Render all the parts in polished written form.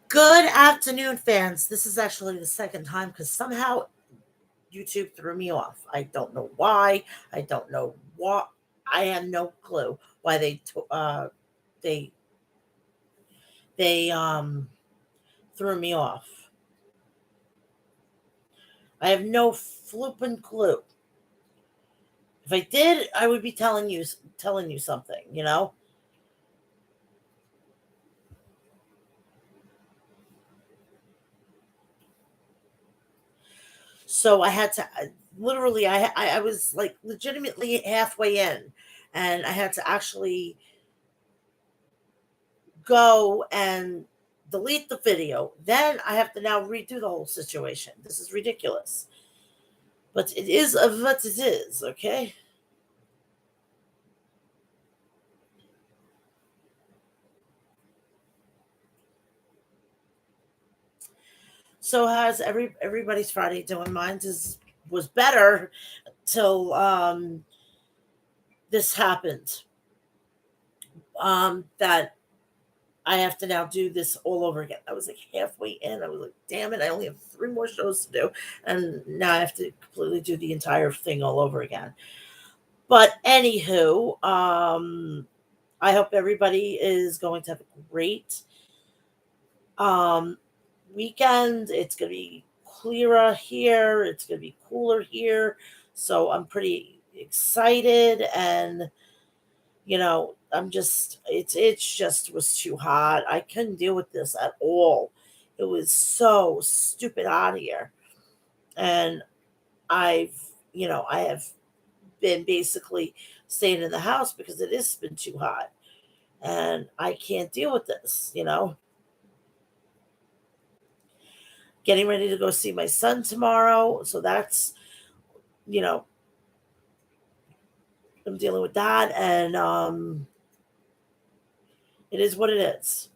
Good afternoon, fans. This is actually the second time because somehow YouTube threw me off. I don't know why. I don't know what. I have no clue why they they threw me off. I have no flippin' clue. If I did, I would be telling you something. So I had to literally. I was like legitimately halfway in, and I had to actually go and delete the video. Then I have to now redo the whole situation. This is ridiculous. But it is of what it is, okay? So how's everybody's Friday doing? Mine was better till this happened. That I have to now do this all over again. I was like halfway in. I was like, damn it, I only have three more shows to do. And now I have to completely do the entire thing all over again. But anywho, I hope everybody is going to have a great um, weekend. It's going to be clearer here. It's going to be cooler here. So I'm pretty excited. And, I'm just, it's just was too hot. I couldn't deal with this at all. It was so stupid hot here. And I've, I have been basically staying in the house because it has been too hot and I can't deal with this. Getting ready to go see my son tomorrow. So that's, you know, I'm dealing with that. And it is what it is.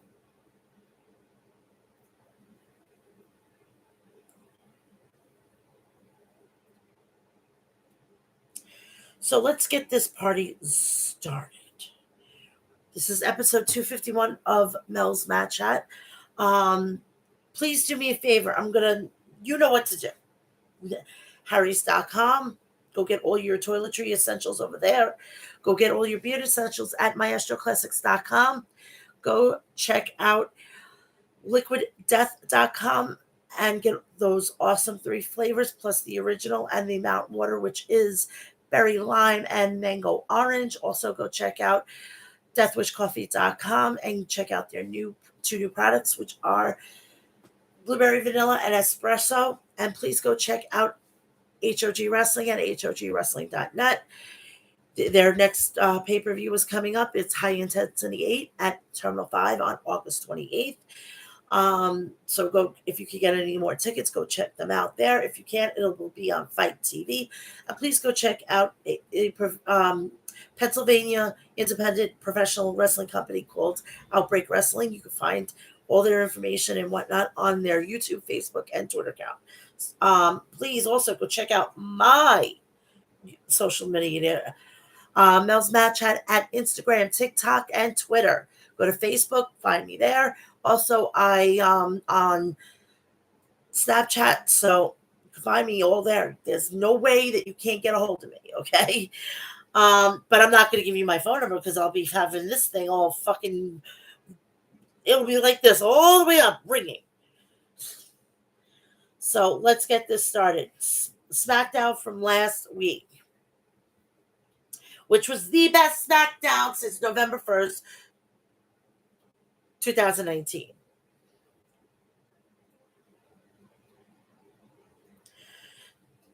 So let's get this party started. This is episode 251 of Mel's Mat Chat. Um, Please do me a favor. You know what to do. Harry's.com. Go get all your toiletry essentials over there. Go get all your beard essentials at maestroclassics.com. Go check out liquiddeath.com and get those awesome three flavors plus the original and the mountain water, which is berry lime and mango orange. Also, go check out deathwishcoffee.com and check out their two new products, which are blueberry vanilla and espresso. And please go check out HOG Wrestling at hogwrestling.net. Their next pay-per-view is coming up. It's High Intensity 8 at Terminal 5 on August 28th. So go, if you can get any more tickets, go check them out there. If you can't, it will be on Fight TV. And please go check out a Pennsylvania independent professional wrestling company called Outbreak Wrestling. You can find all their information and whatnot on their YouTube, Facebook, and Twitter account. Please also go check out my social media, Mel's Mat Chat at Instagram, TikTok, and Twitter. Go to Facebook, find me there. Also, I on Snapchat, so you can find me all there. There's no way that you can't get a hold of me, okay? But I'm not going to give you my phone number because I'll be having this thing all fucking. It'll be like this all the way up, ringing. So let's get this started. SmackDown from last week, which was the best SmackDown since November 1st, 2019.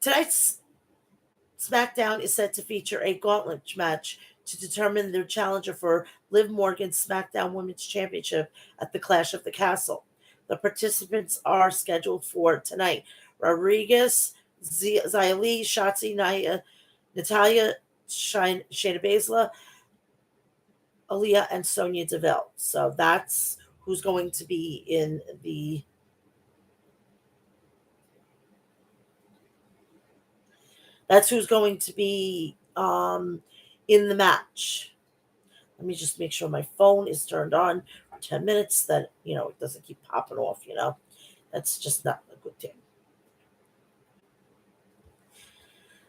Tonight's SmackDown is set to feature a gauntlet match to determine the challenger for Liv Morgan's SmackDown Women's Championship at the Clash of the Castle. The participants are scheduled for tonight: Rodriguez, Xia Li, Shotzi, Natalia, Shayna Baszler, Aaliyah, and Sonya Deville. So that's who's going to be in the. That's who's going to be in the match. Let me just make sure my phone is turned on 10 minutes, that, it doesn't keep popping off, That's just not a good thing.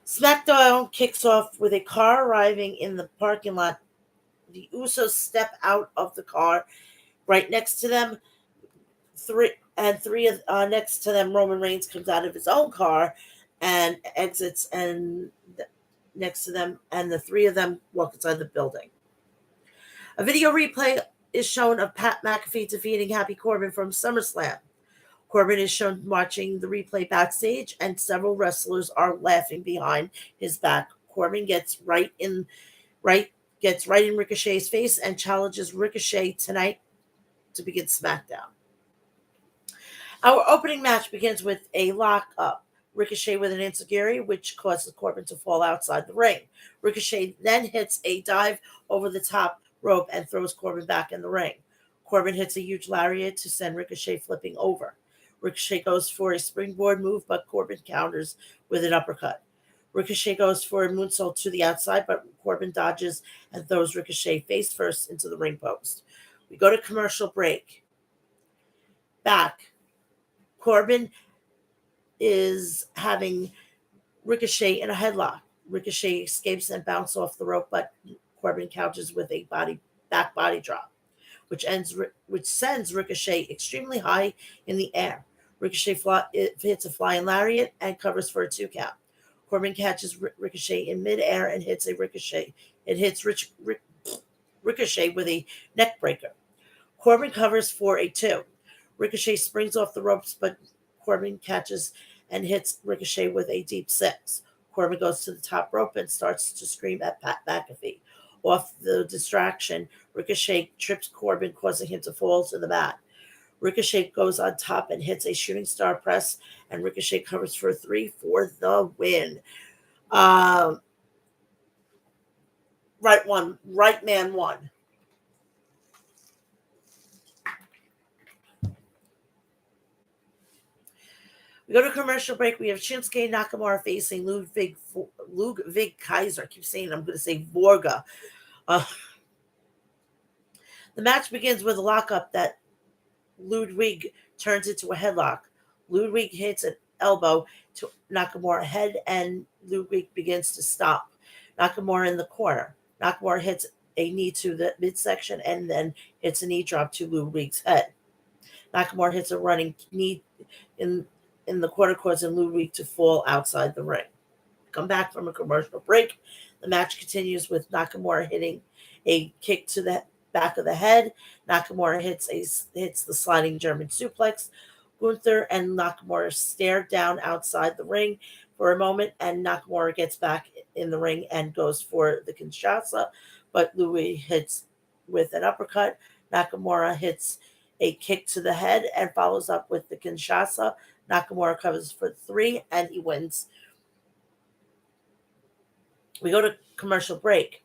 SmackDown kicks off with a car arriving in the parking lot. The Usos step out of the car. Right next to them, next to them, Roman Reigns comes out of his own car and exits, and next to them, and the three of them walk inside the building. A video replay is shown of Pat McAfee defeating Happy Corbin from SummerSlam. Corbin is shown watching the replay backstage, and several wrestlers are laughing behind his back. Corbin right gets right in Ricochet's face and challenges Ricochet tonight to begin SmackDown. Our opening match begins with a lock-up. Ricochet with an enziguri, which causes Corbin to fall outside the ring. Ricochet then hits a dive over the top rope and throws Corbin back in the ring. Corbin hits a huge lariat to send Ricochet flipping over. Ricochet goes for a springboard move, but Corbin counters with an uppercut. Ricochet goes for a moonsault to the outside, but Corbin dodges and throws Ricochet face first into the ring post. We go to commercial break. Back. Corbin is having Ricochet in a headlock. Ricochet escapes and bounces off the rope, but Corbin counters with a back body drop, which sends Ricochet extremely high in the air. Ricochet hits a flying lariat and covers for a 2 count. Corbin catches Ricochet in midair and hits Ricochet with a neck breaker. Corbin covers for a 2. Ricochet springs off the ropes, but Corbin catches and hits Ricochet with a deep 6. Corbin goes to the top rope and starts to scream at Pat McAfee. Off the distraction, Ricochet trips Corbin, causing him to fall to the mat. Ricochet goes on top and hits a shooting star press, and Ricochet covers for a 3 for the win. Right man won. We go to commercial break. We have Shinsuke Nakamura facing Ludwig Kaiser. I keep saying I'm going to say Vorga. The match begins with a lockup that Ludwig turns into a headlock. Ludwig hits an elbow to Nakamura head, and Ludwig begins to stop Nakamura in the corner. Nakamura hits a knee to the midsection and then hits a knee drop to Ludwig's head. Nakamura hits a running knee in the quarter, causing Ludwig to fall outside the ring. Come back from a commercial break. The match continues with Nakamura hitting a kick to the back of the head. Nakamura hits the sliding German suplex. Gunther and Nakamura stare down outside the ring for a moment, and Nakamura gets back in the ring and goes for the Kinshasa, but Louis hits with an uppercut. Nakamura hits a kick to the head and follows up with the Kinshasa. Nakamura covers for 3, and he wins. We go to commercial break.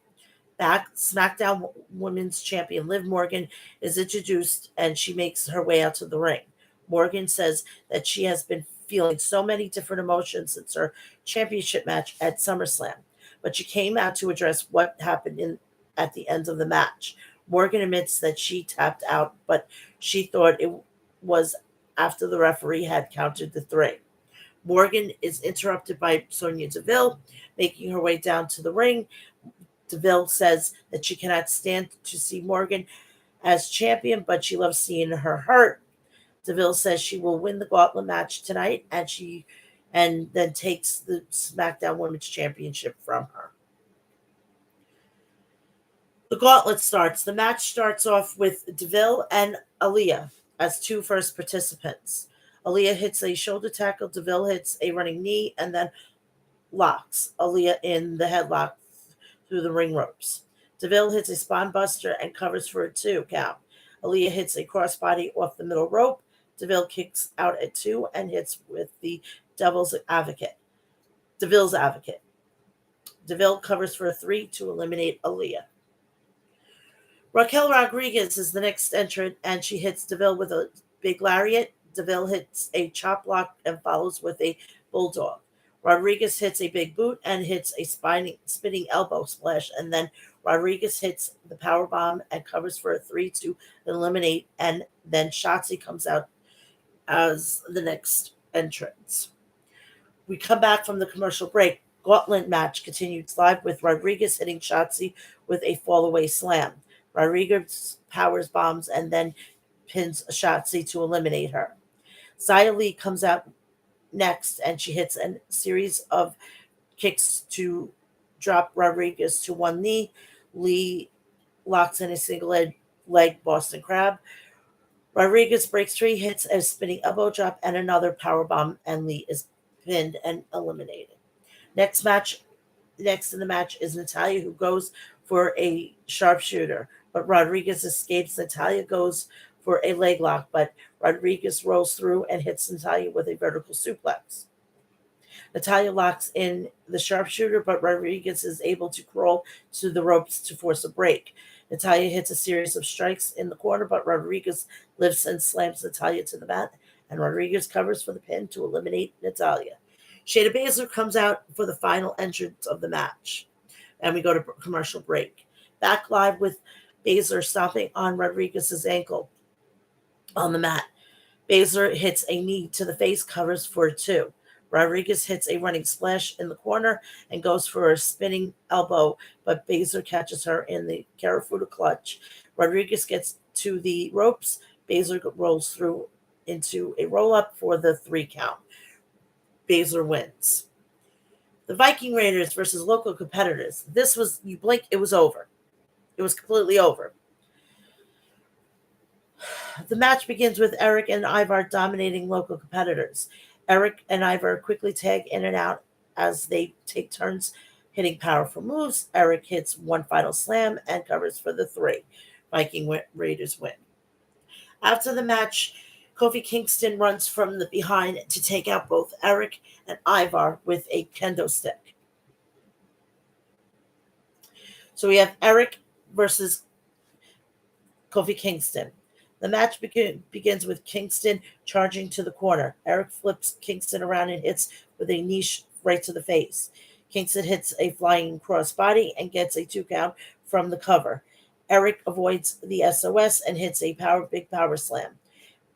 Back, SmackDown Women's Champion Liv Morgan is introduced, and she makes her way out to the ring. Morgan says that she has been feeling so many different emotions since her championship match at SummerSlam, but she came out to address what happened at the end of the match. Morgan admits that she tapped out, but she thought it was after the referee had counted the 3. Morgan is interrupted by Sonya Deville, making her way down to the ring. Deville says that she cannot stand to see Morgan as champion, but she loves seeing her hurt. Deville says she will win the gauntlet match tonight, and then takes the SmackDown Women's Championship from her. The gauntlet starts. The match starts off with Deville and Aaliyah as 2 first participants. Aaliyah hits a shoulder tackle. Deville hits a running knee and then locks Aaliyah in the headlock through the ring ropes. Deville hits a spine buster and covers for a 2 count. Aaliyah hits a crossbody off the middle rope. Deville kicks out at 2 and hits with the Deville's Advocate. Deville covers for a 3 to eliminate Aaliyah. Raquel Rodriguez is the next entrant, and she hits Deville with a big lariat. Deville hits a chop block and follows with a bulldog. Rodriguez hits a big boot and hits a spinning elbow splash, and then Rodriguez hits the power bomb and covers for a 3 to eliminate, and then Shotzi comes out as the next entrance. We come back from the commercial break. Gauntlet match continued live with Rodriguez hitting Shotzi with a fallaway slam. Rodriguez powers bombs and then pins Shotzi to eliminate her. Xia Li comes out next and she hits a series of kicks to drop Rodriguez to one knee. Lee locks in a single leg Boston Crab. Rodriguez breaks three, hits a spinning elbow drop and another power bomb, and Lee is pinned and eliminated. Next in the match is Natalya, who goes for a sharpshooter, but Rodriguez escapes. Natalya goes for a leg lock, but Rodriguez rolls through and hits Natalya with a vertical suplex. Natalya locks in the sharpshooter, but Rodriguez is able to crawl to the ropes to force a break. Natalya hits a series of strikes in the corner, but Rodriguez lifts and slams Natalya to the mat, and Rodriguez covers for the pin to eliminate Natalya. Shayna Baszler comes out for the final entrance of the match, and we go to commercial break. Back live with Baszler stomping on Rodriguez's ankle on the mat. Baszler hits a knee to the face, covers for a 2. Rodriguez hits a running splash in the corner and goes for a spinning elbow, but Baszler catches her in the Karafuda clutch. Rodriguez gets to the ropes. Baszler rolls through into a roll-up for the 3 count. Baszler wins. The Viking Raiders versus local competitors. This was, you blink, it was over. It was completely over. The match begins with Eric and Ivar dominating local competitors. Eric and Ivar quickly tag in and out as they take turns hitting powerful moves. Eric hits one final slam and covers for the 3. Viking Raiders win. After the match, Kofi Kingston runs from the behind to take out both Eric and Ivar with a kendo stick. So we have Eric versus Kofi Kingston. The match begins with Kingston charging to the corner. Eric flips Kingston around and hits with a knee right to the face. Kingston hits a flying crossbody and gets a 2 count from the cover. Eric avoids the SOS and hits a big power slam.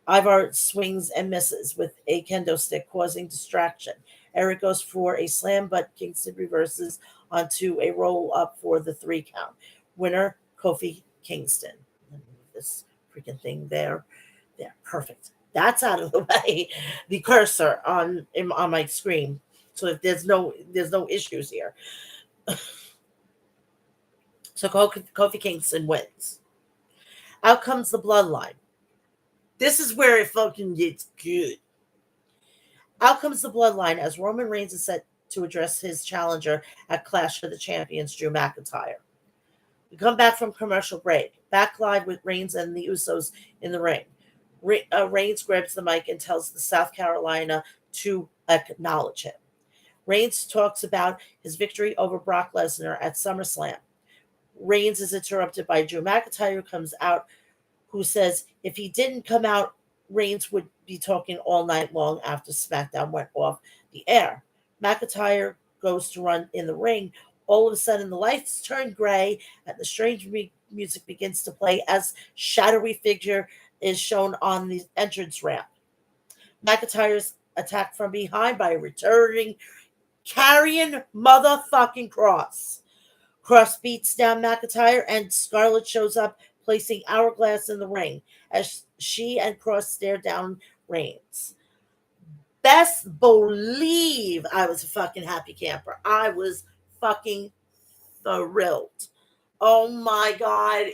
Ivar swings and misses with a kendo stick, causing distraction. Eric goes for a slam, but Kingston reverses onto a roll up for the 3 count. Winner, Kofi Kingston. Let me move this freaking thing there. Perfect. That's out of the way. The cursor on my screen. So if there's no issues here. So Kofi Kingston wins. Out comes the Bloodline. This is where it fucking gets good. Out comes the Bloodline as Roman Reigns is set to address his challenger at Clash of the Champions, Drew McIntyre. We come back from commercial break. Back live with Reigns and the Usos in the ring. Reigns grabs the mic and tells the South Carolina to acknowledge him. Reigns talks about his victory over Brock Lesnar at SummerSlam. Reigns is interrupted by Drew McIntyre, who comes out, who says if he didn't come out, Reigns would be talking all night long after SmackDown went off the air. McIntyre goes to run in the ring. All of a sudden, the lights turn gray and the strange music begins to play as shadowy figure is shown on the entrance ramp. McIntyre's attacked from behind by a returning carrying motherfucking Cross. Cross beats down McIntyre and Scarlett shows up, placing Hourglass in the ring as she and Cross stare down Reigns. Best believe I was a fucking happy camper. I was fucking thrilled. Oh my God.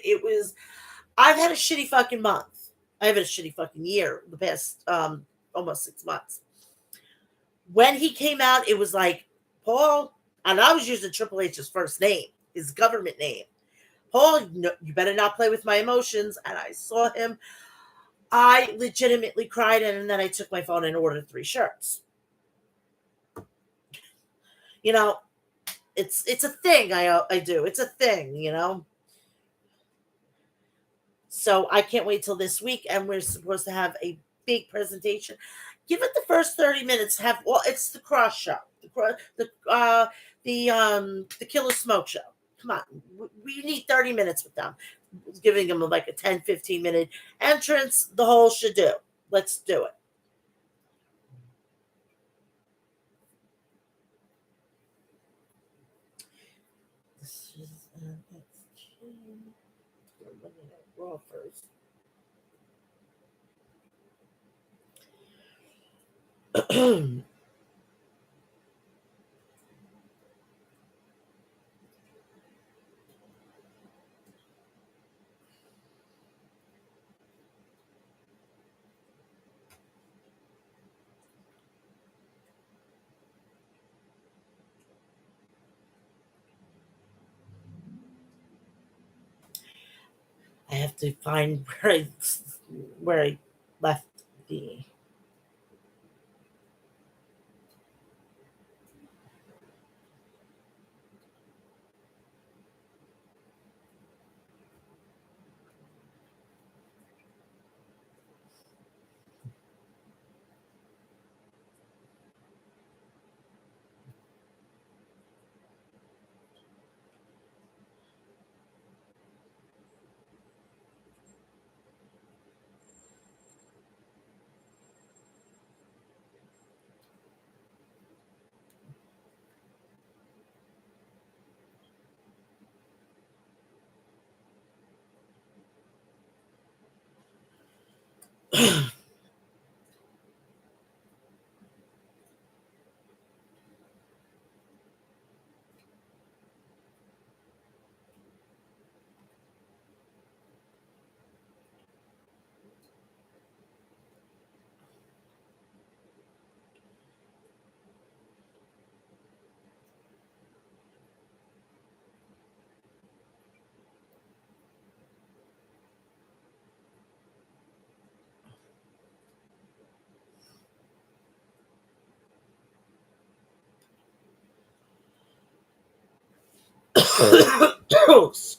I've had a shitty fucking month. I've had a shitty fucking year the past almost 6 months. When he came out, it was like, Paul, and I was using Triple H's first name, his government name. Paul, you better not play with my emotions. And I saw him. I legitimately cried, and then I took my phone and ordered 3 shirts. You know, it's a thing I do. It's a thing, So I can't wait till this week, and we're supposed to have a big presentation. Give it the first 30 minutes. It's the Cross show. the Killer Smoke Show. Come on, we need 30 minutes with them, giving them like a 10-15 minute entrance. The whole should do. Let's do it. This is Raw first. I have to find where I left the.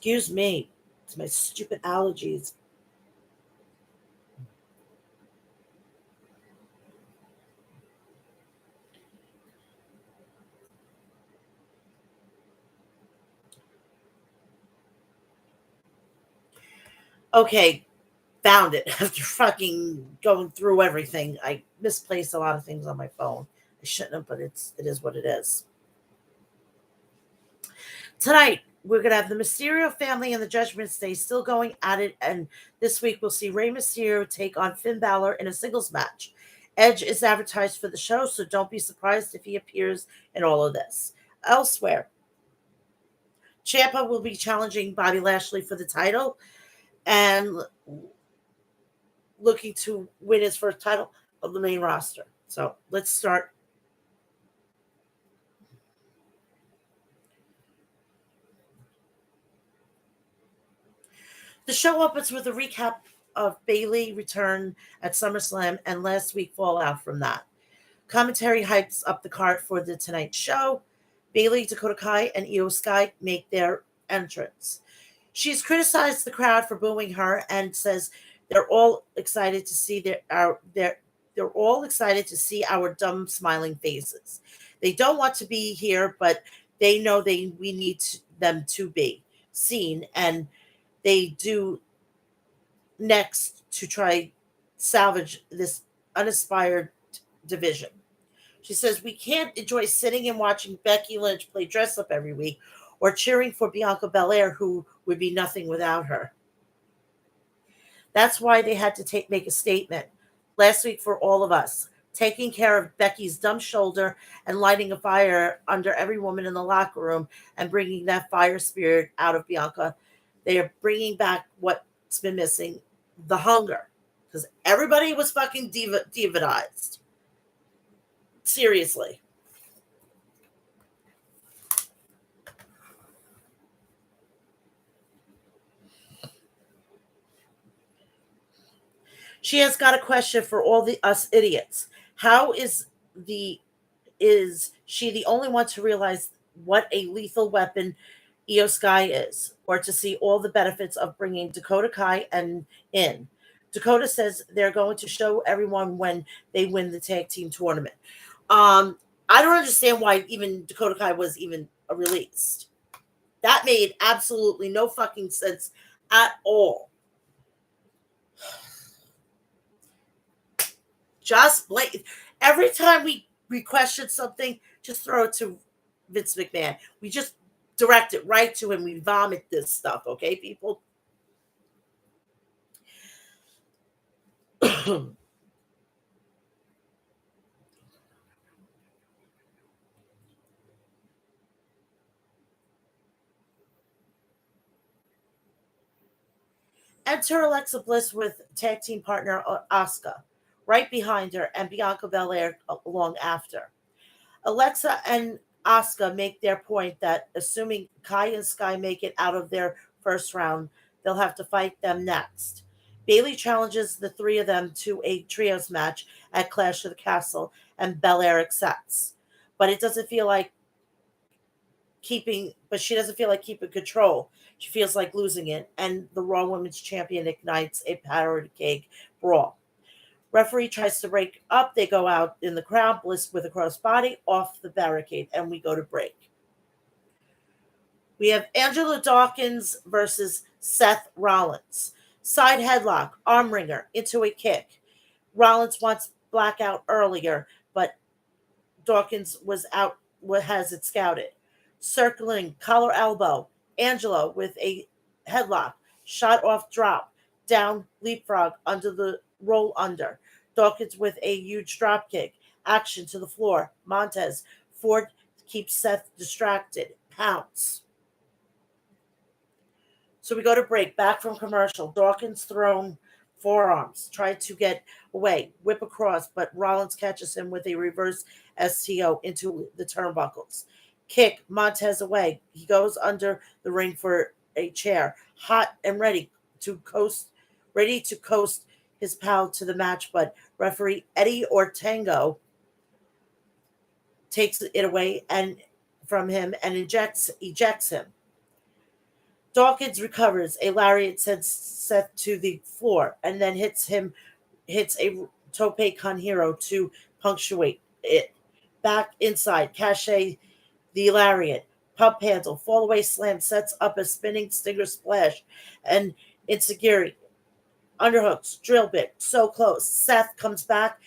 Excuse me. It's my stupid allergies. Okay, found it after fucking going through everything. I misplaced a lot of things on my phone. I shouldn't have, but it is what it is. Tonight, we're going to have the Mysterio family and the Judgment Day still going at it. And this week, we'll see Rey Mysterio take on Finn Balor in a singles match. Edge is advertised for the show, so don't be surprised if he appears in all of this. Elsewhere, Ciampa will be challenging Bobby Lashley for the title and looking to win his first title of the main roster. So let's start. The show opens with a recap of Bayley return at SummerSlam and last week fallout from that. Commentary hypes up the card for the Tonight Show. Bayley, Dakota Kai, and Io Sky make their entrance. She's criticized the crowd for booing her and says they're all excited to see they're all excited to see our dumb smiling faces. They don't want to be here, but they know we need them to be seen, and they do next to try salvage this unaspired division. She says we can't enjoy sitting and watching Becky Lynch play dress up every week or cheering for Bianca Belair, who would be nothing without her. That's why they had to make a statement last week for all of us, taking care of Becky's dumb shoulder and lighting a fire under every woman in the locker room and bringing that fire spirit out of Bianca. They are bringing back what's been missing, the hunger, because everybody was fucking dividized. Seriously. She has got a question for all the us idiots. How is she the only one to realize what a lethal weapon Io Sky is, or to see all the benefits of bringing Dakota Kai and in? Dakota says they're going to show everyone when they win the tag team tournament. Um, I don't understand why even Dakota Kai was even released. That made absolutely no fucking sense at all. Just blame. Every time we question something, just throw it to Vince McMahon. We just direct it right to him. We vomit this stuff, okay, people? Enter Alexa Bliss with tag team partner Asuka right behind her, and Bianca Belair along after. Alexa and Asuka make their point that assuming Kai and Sky make it out of their first round, they'll have to fight them next. Bailey challenges the three of them to a trios match at Clash of the Castle, and Belair accepts. But it doesn't feel like she doesn't feel like keeping control. She feels like losing it, and the Raw Women's Champion ignites a powder keg brawl. Referee tries to break up. They go out in the crowd, Bliss with a crossbody off the barricade, and we go to break. We have Angelo Dawkins versus Seth Rollins. Side headlock, arm wringer, into a kick. Rollins wants blackout earlier, but Dawkins has it scouted. Circling, collar elbow. Angelo with a headlock, shot off drop, down leapfrog under the roll under. Dawkins with a huge drop kick. Action to the floor. Montez. Ford keeps Seth distracted. Pounce. So we go to break. Back from commercial. Dawkins thrown forearms. Tried to get away. Whip across, but Rollins catches him with a reverse STO into the turnbuckles. Kick Montez away. He goes under the ring for a chair. Hot and ready to coast his pal to the match, but referee Eddie Ortango takes it away and from him and ejects him. Dawkins recovers. A lariat sends Seth to the floor and then hits a tope con hero to punctuate it. Back inside, Cachet the lariat. Pump handle, fall away slam sets up a spinning stinger splash and Insecurity. Underhooks, drill bit, so close. Seth comes back.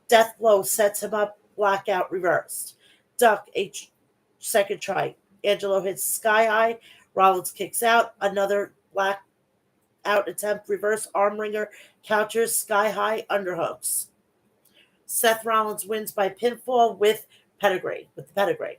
Death blow sets him up. Blackout reversed. Duck, second try. Angelo hits sky high. Rollins kicks out. Another blackout attempt. Reverse arm wringer. Counters sky high underhooks. Seth Rollins wins by pinfall with the pedigree.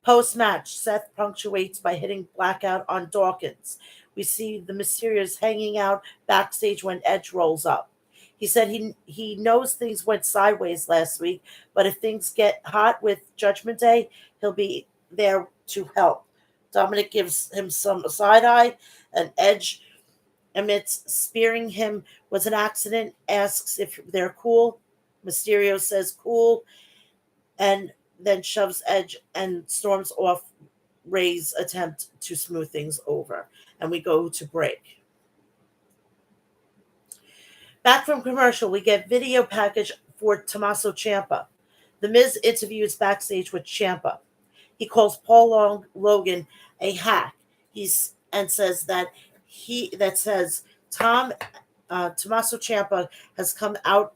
Post match, Seth punctuates by hitting blackout on Dawkins. We see the Mysterios hanging out backstage when Edge rolls up. He said he knows things went sideways last week, but if things get hot with Judgment Day, he'll be there to help. Dominic gives him some side eye, and Edge admits spearing him was an accident, asks if they're cool. Mysterio says cool, and then shoves Edge and storms off Ray's attempt to smooth things over. And we go to break. Back from commercial, we get video package for Tommaso Ciampa. The Miz interviews backstage with Ciampa. He calls Paul Logan a hack. And says that Tommaso Ciampa has come out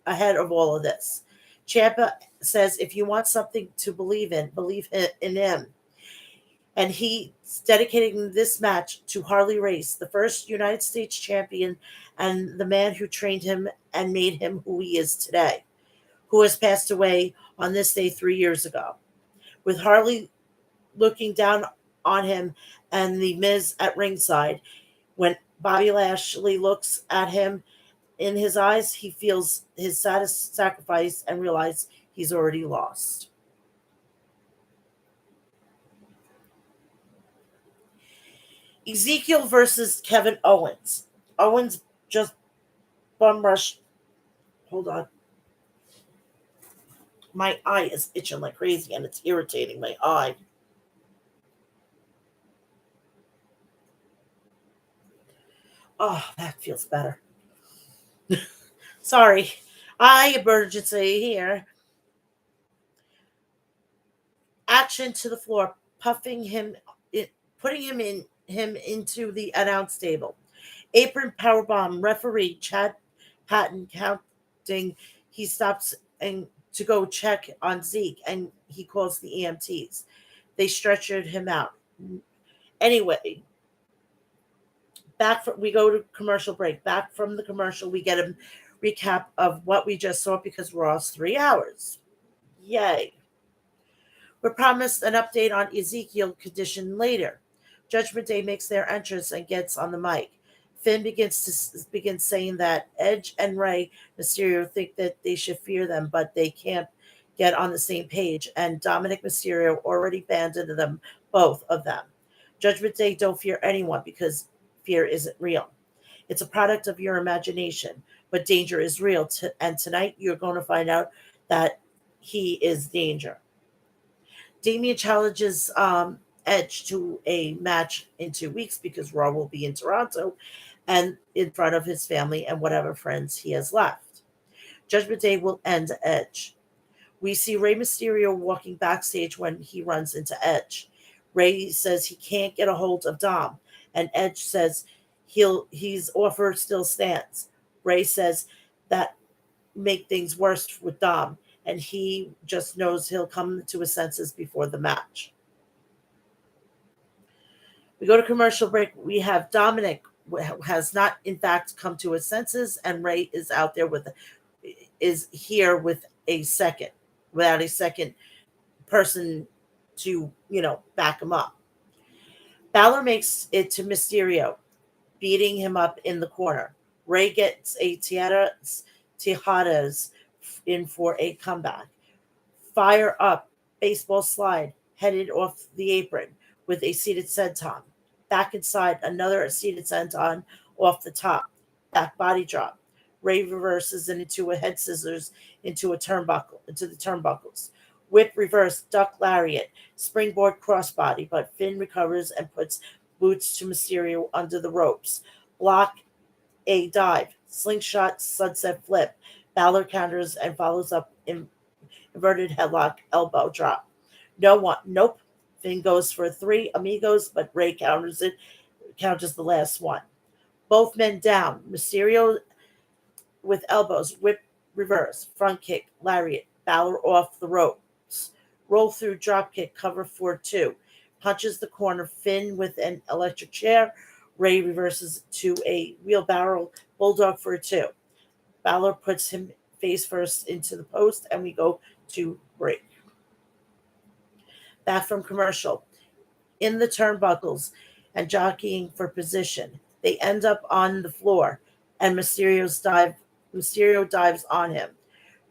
ahead of all of this. Ciampa says if you want something to believe in him. And he's dedicating this match to Harley Race, the first United States champion and the man who trained him and made him who he is today, who has passed away on this day 3 years ago. With Harley looking down on him and the Miz at ringside, when Bobby Lashley looks at him, in his eyes, he feels his sacrifice and realizes he's already lost. Ezekiel versus Kevin Owens. Owens just bum rushed. Hold on. My eye is itching like crazy and it's irritating my eye. Oh, that feels better. Sorry. Eye emergency here. Action to the floor, puffing him, putting him into the announce table. Apron powerbomb. Referee Chad Patton counting. He stops and to go check on Zeke, and he calls the EMTs. They stretchered him out. Anyway, we go to commercial break. Back from the commercial, we get a recap of what we just saw because Raw's 3 hours. Yay! We're promised an update on Ezekiel condition later. Judgment Day makes their entrance and gets on the mic. Finn begins saying that Edge and Rey Mysterio think that they should fear them, but they can't get on the same page. And Dominic Mysterio already abandoned them, both of them. Judgment Day don't fear anyone because fear isn't real. It's a product of your imagination, but danger is real. And tonight you're going to find out that he is danger. Damian challenges Edge to a match in 2 weeks because Raw will be in Toronto and in front of his family and whatever friends he has left. Judgment Day will end Edge. We see Rey Mysterio walking backstage when he runs into Edge. Rey says he can't get a hold of Dom, and Edge says his offer still stands. Rey says that make things worse with Dom, and he just knows he'll come to his senses before the match. We go to commercial break. We have Dominic has not in fact come to his senses, and Rey is out there is here without a second person to back him up. Balor makes it to Mysterio, beating him up in the corner. Rey gets a Tejadas in for a comeback. Fire up, baseball slide, headed off the apron with a seated senton. Back inside, another seated senton off the top. Back body drop. Rey reverses into a head scissors into the turnbuckles. Whip reverse, duck lariat, springboard crossbody, but Finn recovers and puts boots to Mysterio under the ropes. Block a dive, slingshot, sunset flip. Balor counters and follows up in inverted headlock, elbow drop. Nope. Finn goes for 3 amigos, but Rey counters the last one. Both men down. Mysterio with elbows, whip reverse, front kick, lariat, Balor off the ropes. Roll through drop kick, cover for 2. Punches the corner, Finn with an electric chair. Rey reverses to a wheelbarrow bulldog for a 2. Balor puts him face first into the post, and we go to break. Back from commercial. In the turnbuckles and jockeying for position. They end up on the floor, and Mysterio dives on him.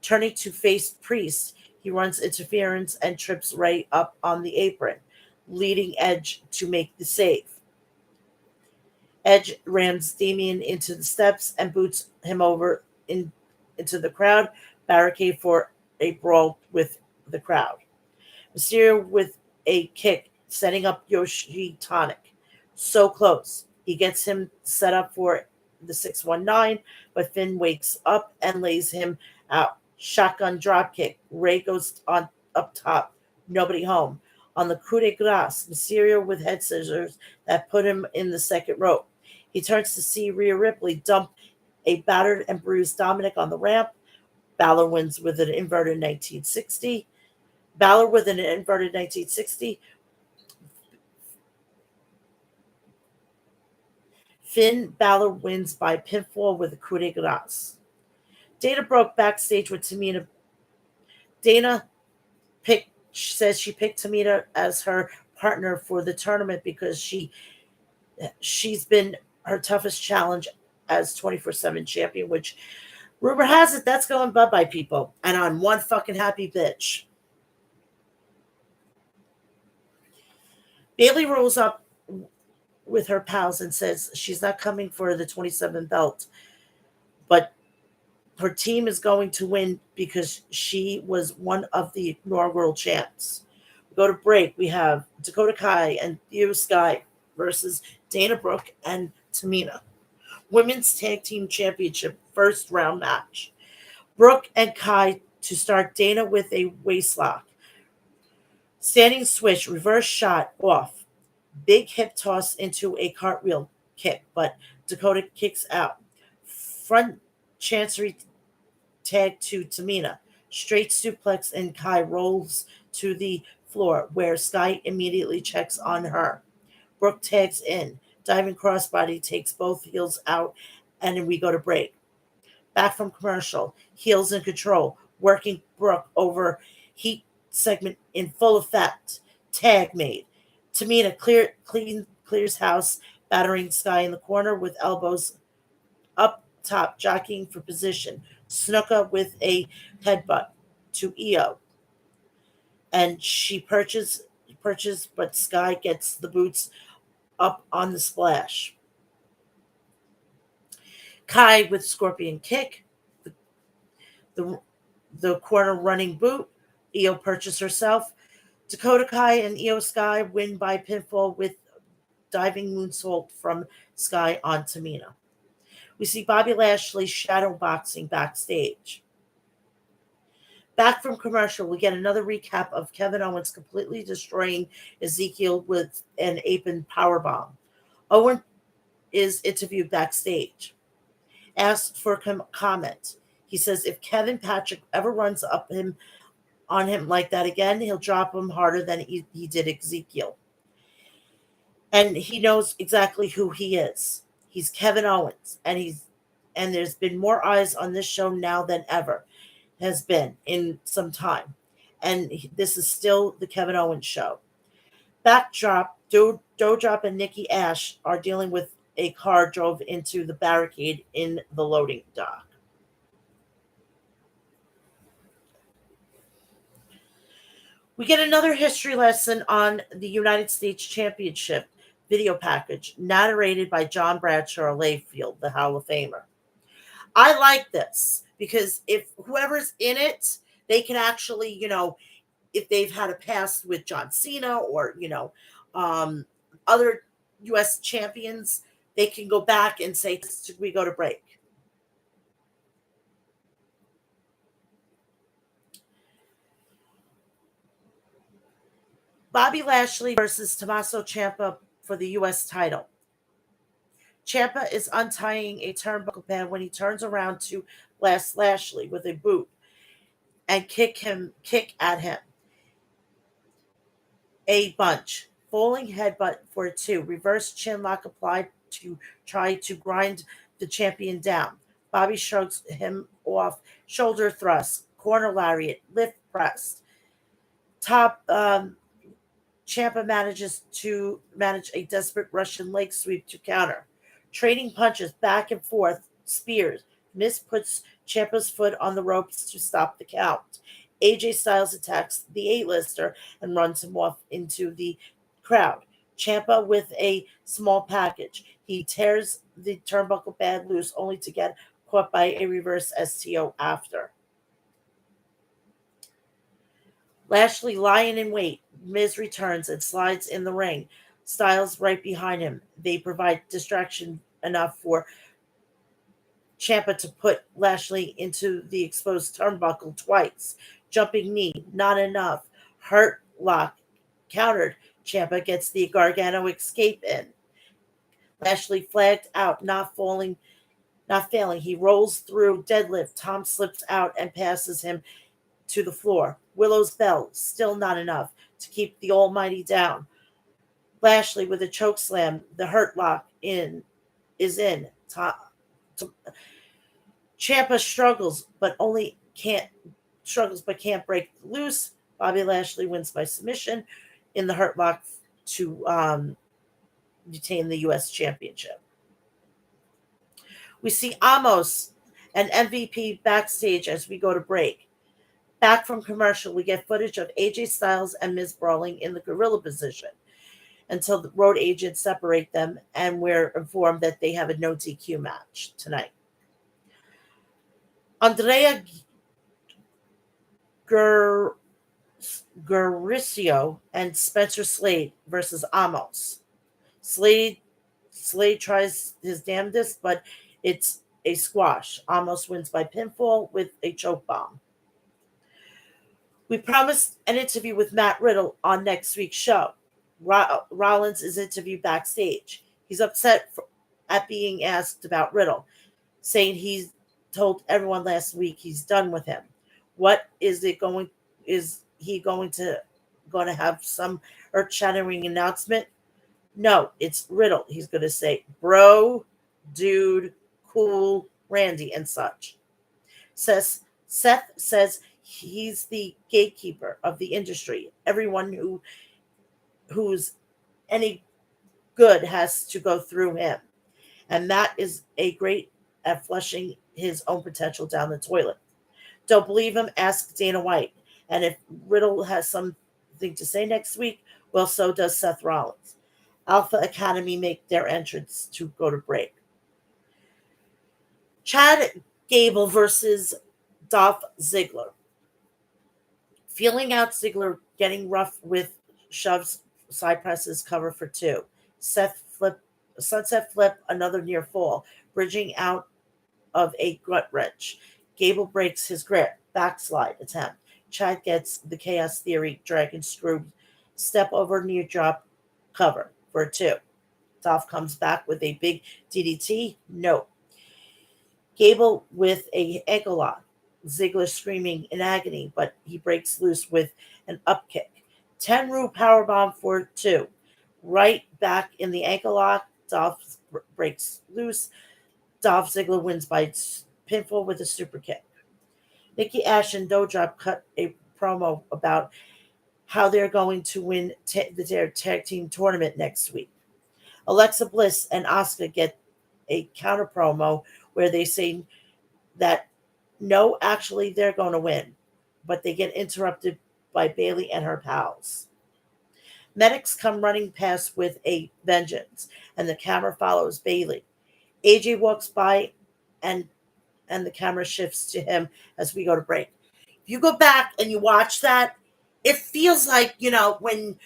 Turning to face Priest, he runs interference and trips Rey up on the apron, leading Edge to make the save. Edge rams Damian into the steps and boots him over into the crowd, barricade for a brawl with the crowd. Mysterio with a kick, setting up Yoshi Tonic. So close. He gets him set up for the 619, but Finn wakes up and lays him out. Shotgun dropkick. Rey goes on up top. Nobody home. On the coup de grace, Mysterio with head scissors that put him in the second rope. He turns to see Rhea Ripley dump a battered and bruised Dominic on the ramp. Balor wins with an inverted 1960. Finn Balor wins by pinfall with a coup de grace. Dana Brooke backstage with Tamina. Dana says she picked Tamina as her partner for the tournament because she's been her toughest challenge as 24/7 champion, which rumor has it that's going bye-bye, people. And I'm one fucking happy bitch. Bayley rolls up with her pals and says she's not coming for the 27 belt, but her team is going to win because she was one of the inaugural champs. We go to break. We have Dakota Kai and Io Sky versus Dana Brooke and Tamina. Women's Tag Team Championship first round match. Brooke and Kai to start Dana with a waistlock. Standing switch, reverse shot off. Big hip toss into a cartwheel kick, but Dakota kicks out. Front chancery tag to Tamina. Straight suplex and Kai rolls to the floor where Sky immediately checks on her. Brooke tags in. Diving crossbody takes both heels out, and then we go to break. Back from commercial. Heels in control. Working Brooke over heat segment in full effect. Tag made. Tamina clears house, battering Sky in the corner with elbows up top, jockeying for position. Snuka with a headbutt to Io, and she purchase, but Sky gets the boots up on the splash. Kai with scorpion kick, the the corner running boot. Io purchase herself. Dakota Kai and Io Sky win by pinfall with diving moonsault from Sky on Tamina. We see Bobby Lashley shadowboxing backstage. Back from commercial, we get another recap of Kevin Owens completely destroying Ezekiel with an apron powerbomb. Owen is interviewed backstage, asked for comment. He says if Kevin Patrick ever runs up him on him like that again, he'll drop him harder than he did Ezekiel. And he knows exactly who he is. He's Kevin Owens, and there's been more eyes on this show now than ever has been in some time. And this is still the Kevin Owens show. Backdrop, Doudrop and Nikki Ash are dealing with a car drove into the barricade in the loading dock. We get another history lesson on the United States Championship video package, narrated by John Bradshaw Layfield, the Hall of Famer. I like this because if whoever's in it, they can actually, if they've had a past with John Cena or, other U.S. champions, they can go back and say, we go to break. Bobby Lashley versus Tommaso Ciampa for the U.S. title. Ciampa is untying a turnbuckle pad when he turns around to blast Lashley with a boot and kick at him. A bunch. Falling headbutt for a two. Reverse chinlock applied to try to grind the champion down. Bobby shrugs him off. Shoulder thrust. Corner lariat. Lift press. Top Ciampa manages to manage a desperate Russian leg sweep to counter. Trading punches back and forth. Spears. Miz puts Ciampa's foot on the ropes to stop the count. AJ Styles attacks the A-lister and runs him off into the crowd. Ciampa with a small package. He tears the turnbuckle pad loose only to get caught by a reverse STO after. Lashley lying in wait. Miz returns and slides in the ring. Styles right behind him. They provide distraction enough for Ciampa to put Lashley into the exposed turnbuckle twice. Jumping knee, not enough. Hurt lock, countered. Ciampa gets the Gargano escape in. Lashley flagged out, not failing. He rolls through deadlift. Tom slips out and passes him to the floor. Willow's bell, still not enough to keep the Almighty down. Lashley with a choke slam. The hurt lock is in. Ciampa struggles but can't break loose. Bobby Lashley wins by submission in the hurt lock to retain the U.S. Championship. We see Amos and MVP backstage as we go to break. Back from commercial, we get footage of AJ Styles and Miz brawling in the gorilla position until the road agents separate them, and we're informed that they have a no DQ match tonight. Andrea Guerricio and Spencer Slade versus Amos. Slade tries his damnedest, but it's a squash. Amos wins by pinfall with a choke bomb. We promised an interview with Matt Riddle on next week's show. Rollins is interviewed backstage. He's upset at being asked about Riddle, saying he told everyone last week he's done with him. What is it going? Is he going to have some earth-shattering announcement? No, it's Riddle. He's going to say, "Bro, dude, cool, Randy, and such." Seth says he's the gatekeeper of the industry. Everyone who's any good has to go through him. And Matt is a great at flushing his own potential down the toilet. Don't believe him? Ask Dana White. And if Riddle has something to say next week, well, so does Seth Rollins. Alpha Academy make their entrance to go to break. Chad Gable versus Dolph Ziggler. Feeling out Ziggler getting rough with shoves, side presses, cover for two. Sunset flip, another near fall, bridging out of a gut wrench. Gable breaks his grip, backslide attempt. Chad gets the Chaos Theory dragon screw, step over near drop cover for a two. Dolph comes back with a big DDT. No. Gable with a ankle lock. Ziggler screaming in agony, but he breaks loose with an up kick. Tenru powerbomb for two. Right back in the ankle lock. Dolph breaks loose. Dolph Ziggler wins by pinfall with a super kick. Nikki Ash and Doudrop cut a promo about how they're going to win their tag team tournament next week. Alexa Bliss and Asuka get a counter promo where they say that no, actually, they're going to win, but they get interrupted by Bayley and her pals. Medics come running past with a vengeance, and the camera follows Bayley. AJ walks by, and the camera shifts to him as we go to break. If you go back and you watch that, it feels like when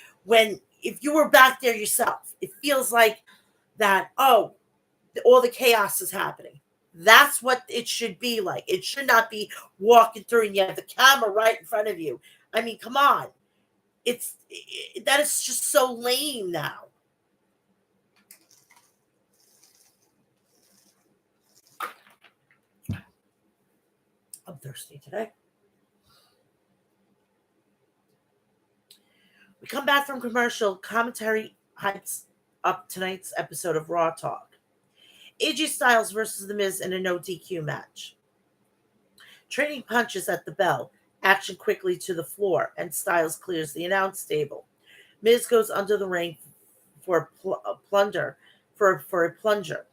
if you were back there yourself, it feels like that. Oh, all the chaos is happening. That's what it should be like. It should not be walking through and you have the camera right in front of you. I mean, come on. That is just so lame now. I'm thirsty today. We come back from commercial. Commentary hypes up tonight's episode of Raw Talk. AJ Styles versus The Miz in a no DQ match. Trading punches at the bell. Action quickly to the floor, and Styles clears the announce table. Miz goes under the ring for a plunger. For a plunger.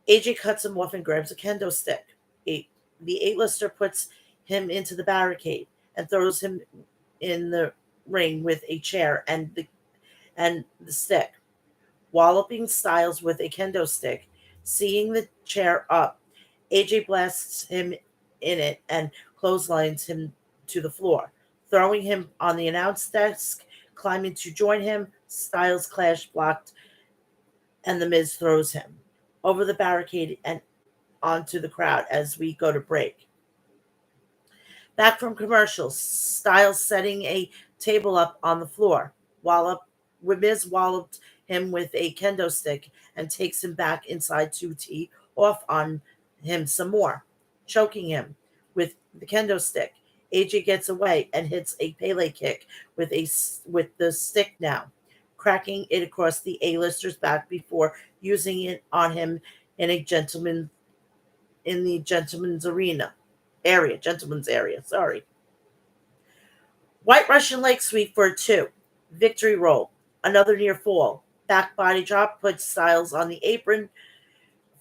AJ cuts him off and grabs a kendo stick. The A-lister puts him into the barricade and throws him in the ring with a chair and the stick. Walloping Styles with a kendo stick. Seeing the chair up, AJ blasts him in it and clotheslines him to the floor, throwing him on the announce desk, climbing to join him. Styles clash blocked, and The Miz throws him over the barricade and onto the crowd as we go to break. Back from commercials, Styles setting a table up on the floor. Miz walloped him with a kendo stick and takes him back inside to tee off on him some more, choking him with the kendo stick. AJ gets away and hits a Pele kick with the stick now, cracking it across the A-lister's back before using it on him in the gentleman's area. Sorry. White Russian leg sweep for a two. Victory roll. Another near fall. Back body drop puts Styles on the apron.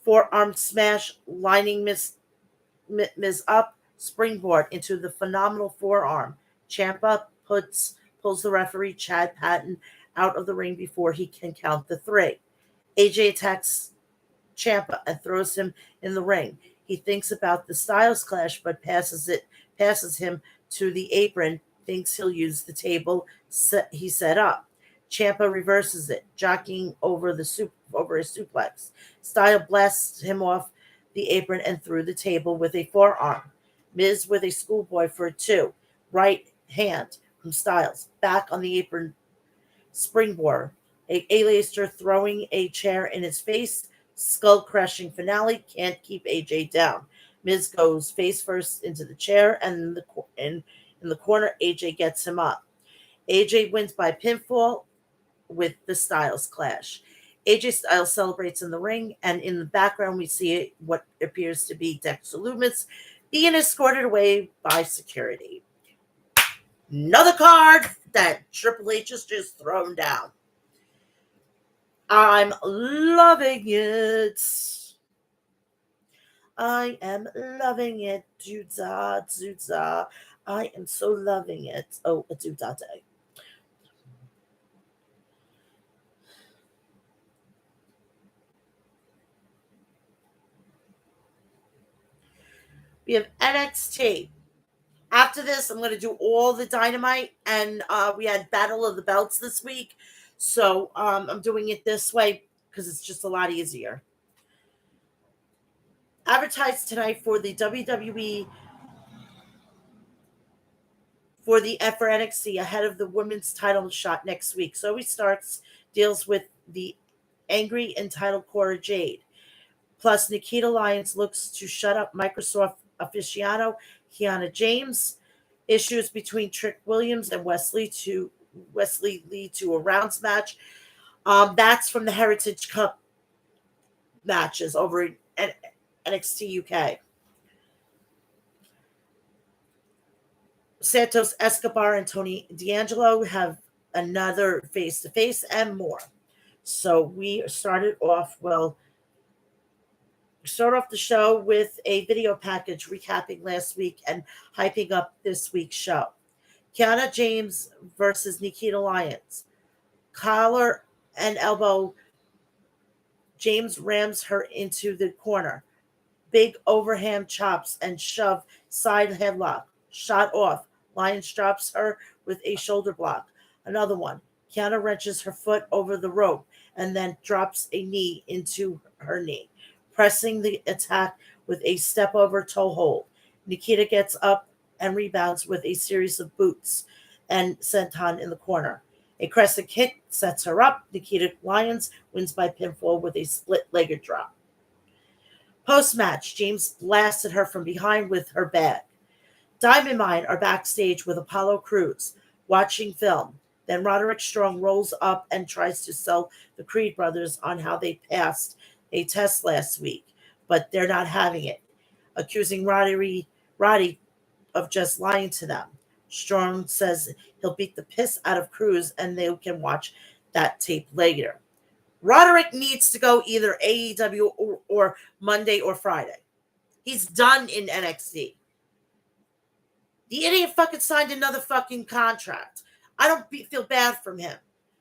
Forearm smash, lining Miz up. Springboard into the phenomenal forearm. Ciampa pulls the referee Chad Patton out of the ring before he can count the three. AJ attacks Ciampa and throws him in the ring. He thinks about the Styles clash, but passes him to the apron. Thinks he'll use the table he set up. Ciampa reverses it, jockeying over his suplex. Styles blasts him off the apron and through the table with a forearm. Miz with a schoolboy for a two. right hand from Styles. Back on the apron, springboard. A-Lister throwing a chair in his face. Skull crashing finale. Can't keep AJ down. Miz goes face first into the chair, and in the corner, AJ gets him up. AJ wins by pinfall with the Styles clash. AJ Styles celebrates in the ring, and in the background, we see what appears to be Dexter Lumis being escorted away by security. Another card that Triple H has just thrown down. I'm loving it. I am loving it. Doodah, doodah. I am so loving it. Oh, a doodah day. We have NXT. After this, I'm going to do all the Dynamite, and we had Battle of the Belts this week, so I'm doing it this way because it's just a lot easier. Advertised tonight for the WWE for NXT ahead of the women's title shot next week. So he deals with the angry entitled Cora Jade. Plus, Nikita Lyons looks to shut up Microsoft aficionado Kiana James. Issues between Trick Williams and Wesley lead to a rounds match. That's from the Heritage Cup matches over in NXT UK. Santos Escobar and Tony D'Angelo have another face-to-face and more. So we start off the show with a video package recapping last week and hyping up this week's show. Kiana James versus Nikita Lyons. Collar and elbow. James rams her into the corner. Big overhand chops and shove side headlock. Shot off. Lyons drops her with a shoulder block. Another one. Kiana wrenches her foot over the rope and then drops a knee into her knee, pressing the attack with a step over toe hold. Nikita gets up and rebounds with a series of boots and senton in the corner. A crescent kick sets her up. Nikita Lyons wins by pinfall with a split-legged drop. Post-match, James blasted her from behind with her bag. Diamond Mine are backstage with Apollo Crews, watching film. Then Roderick Strong rolls up and tries to sell the Creed brothers on how they passed a test last week, but they're not having it, accusing Roddy of just lying to them. Strong says he'll beat the piss out of Crews and they can watch that tape later. Roderick needs to go either AEW or Monday or Friday. He's done in NXT. The idiot fucking signed another fucking contract. I don't feel bad from him.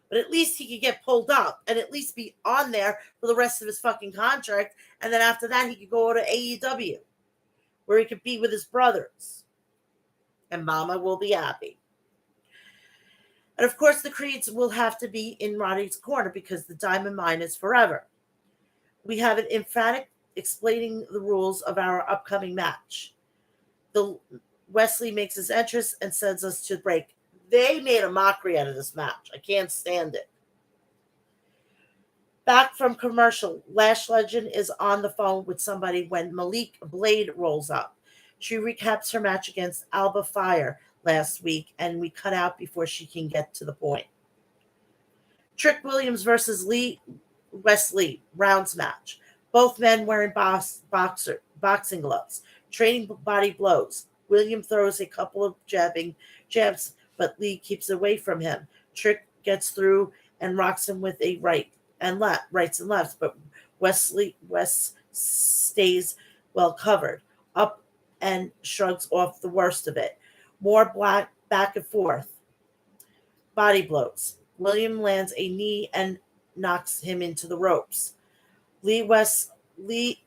But at least he could get pulled up and at least be on there for the rest of his fucking contract. And then after that, he could go to AEW, where he could be with his brothers. And Mama will be happy. And of course, the Creeds will have to be in Roddy's corner because the Diamond Mine is forever. We have an emphatic explaining the rules of our upcoming match. Wesley makes his entrance and sends us to break. They made a mockery out of this match. I can't stand it. Back from commercial, Lash Legend is on the phone with somebody when Malik Blade rolls up. She recaps her match against Alba Fire last week, and we cut out before she can get to the point. Trick Williams versus Wesley rounds match. Both men wearing boxing gloves, trading body blows. William throws a couple of jabs, but Lee keeps away from him. Trick gets through and rocks him with a rights and lefts, but Wes stays well covered, up and shrugs off the worst of it. More black back and forth. Body blows. William lands a knee and knocks him into the ropes. Lee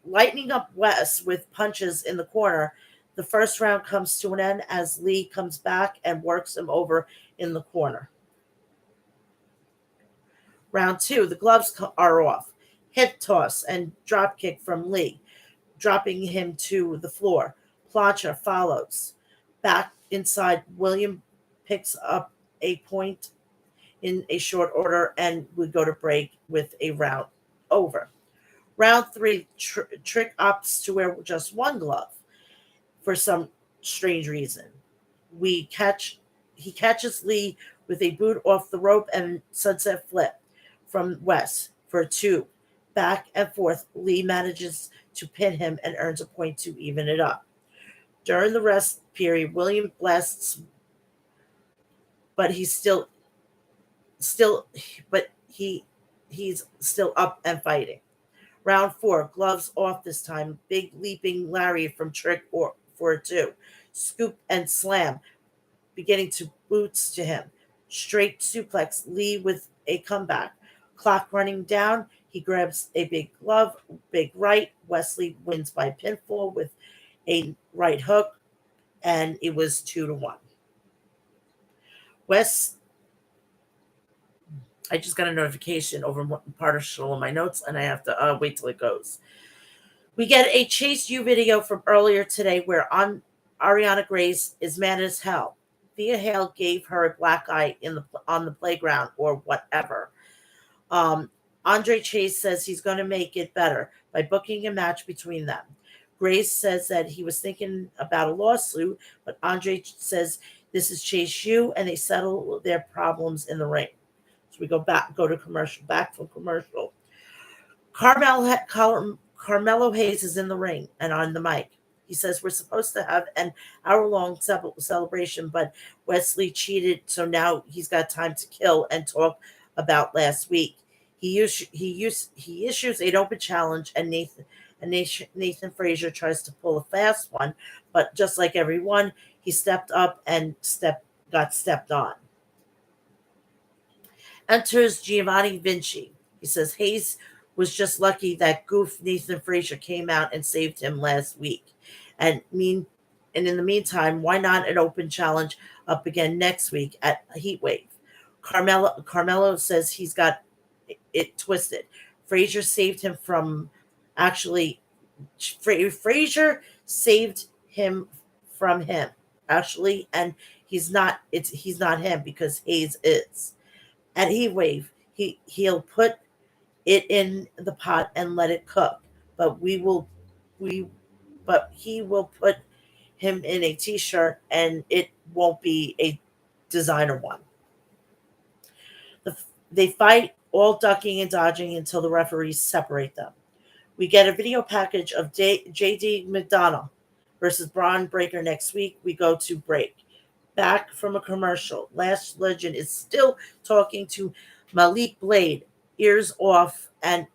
lightening up Wes with punches in the corner. The first round comes to an end as Lee comes back and works him over in the corner. Round 2, the gloves are off. Hip toss and drop kick from Lee, dropping him to the floor. Plancha follows. Back inside. William picks up a point in a short order, and we go to break with a round over. Round three, Trick opts to wear just one glove for some strange reason. We catch He catches Lee with a boot off the rope and sunset flip from Wes for a two. Back and forth, Lee manages to pin him and earns a point to even it up. During the rest period, William blasts, but he's still but he's still up and fighting. Round four, gloves off this time. Big leaping Larry from Trick or for a two. Scoop and slam, beginning to boots to him. Straight suplex, Lee with a comeback. Clock running down. He grabs a big glove, big right. Wesley wins by pinfall with a right hook, and it was 2-1. Wes, I just got a notification over partial in my notes, and I have to wait till it goes. We get a Chase U video from earlier today where Ariana Grace is mad as hell. Thea Hale gave her a black eye on the playground or whatever. Andre Chase says he's going to make it better by booking a match between them. Grace says that he was thinking about a lawsuit, but Andre says this is Chase U, and they settle their problems in the ring. So we go to commercial, back from commercial. Carmelo Hayes is in the ring and on the mic. He says we're supposed to have an hour-long celebration, but Wesley cheated, so now he's got time to kill and talk about last week. He issues an open challenge, and Nathan Frazier tries to pull a fast one, but just like everyone, he stepped up and got stepped on. Enters Giovanni Vinci. He says Hayes was just lucky that goof Nathan Frazier came out and saved him last week. And in the meantime, why not an open challenge up again next week at Heatwave? Carmelo says he's got it twisted. Frazier saved him from Frazier saved him from him actually, and he's not him because Hayes is. At Heatwave, he'll put it in the pot and let it cook, but he will put him in a t-shirt, and it won't be a designer one. They fight, all ducking and dodging until the referees separate them. We get a video package of JD McDonough versus Braun Breaker next week. We go to break. Back from a commercial. Lash Legend is still talking to Malik Blade, ears off, and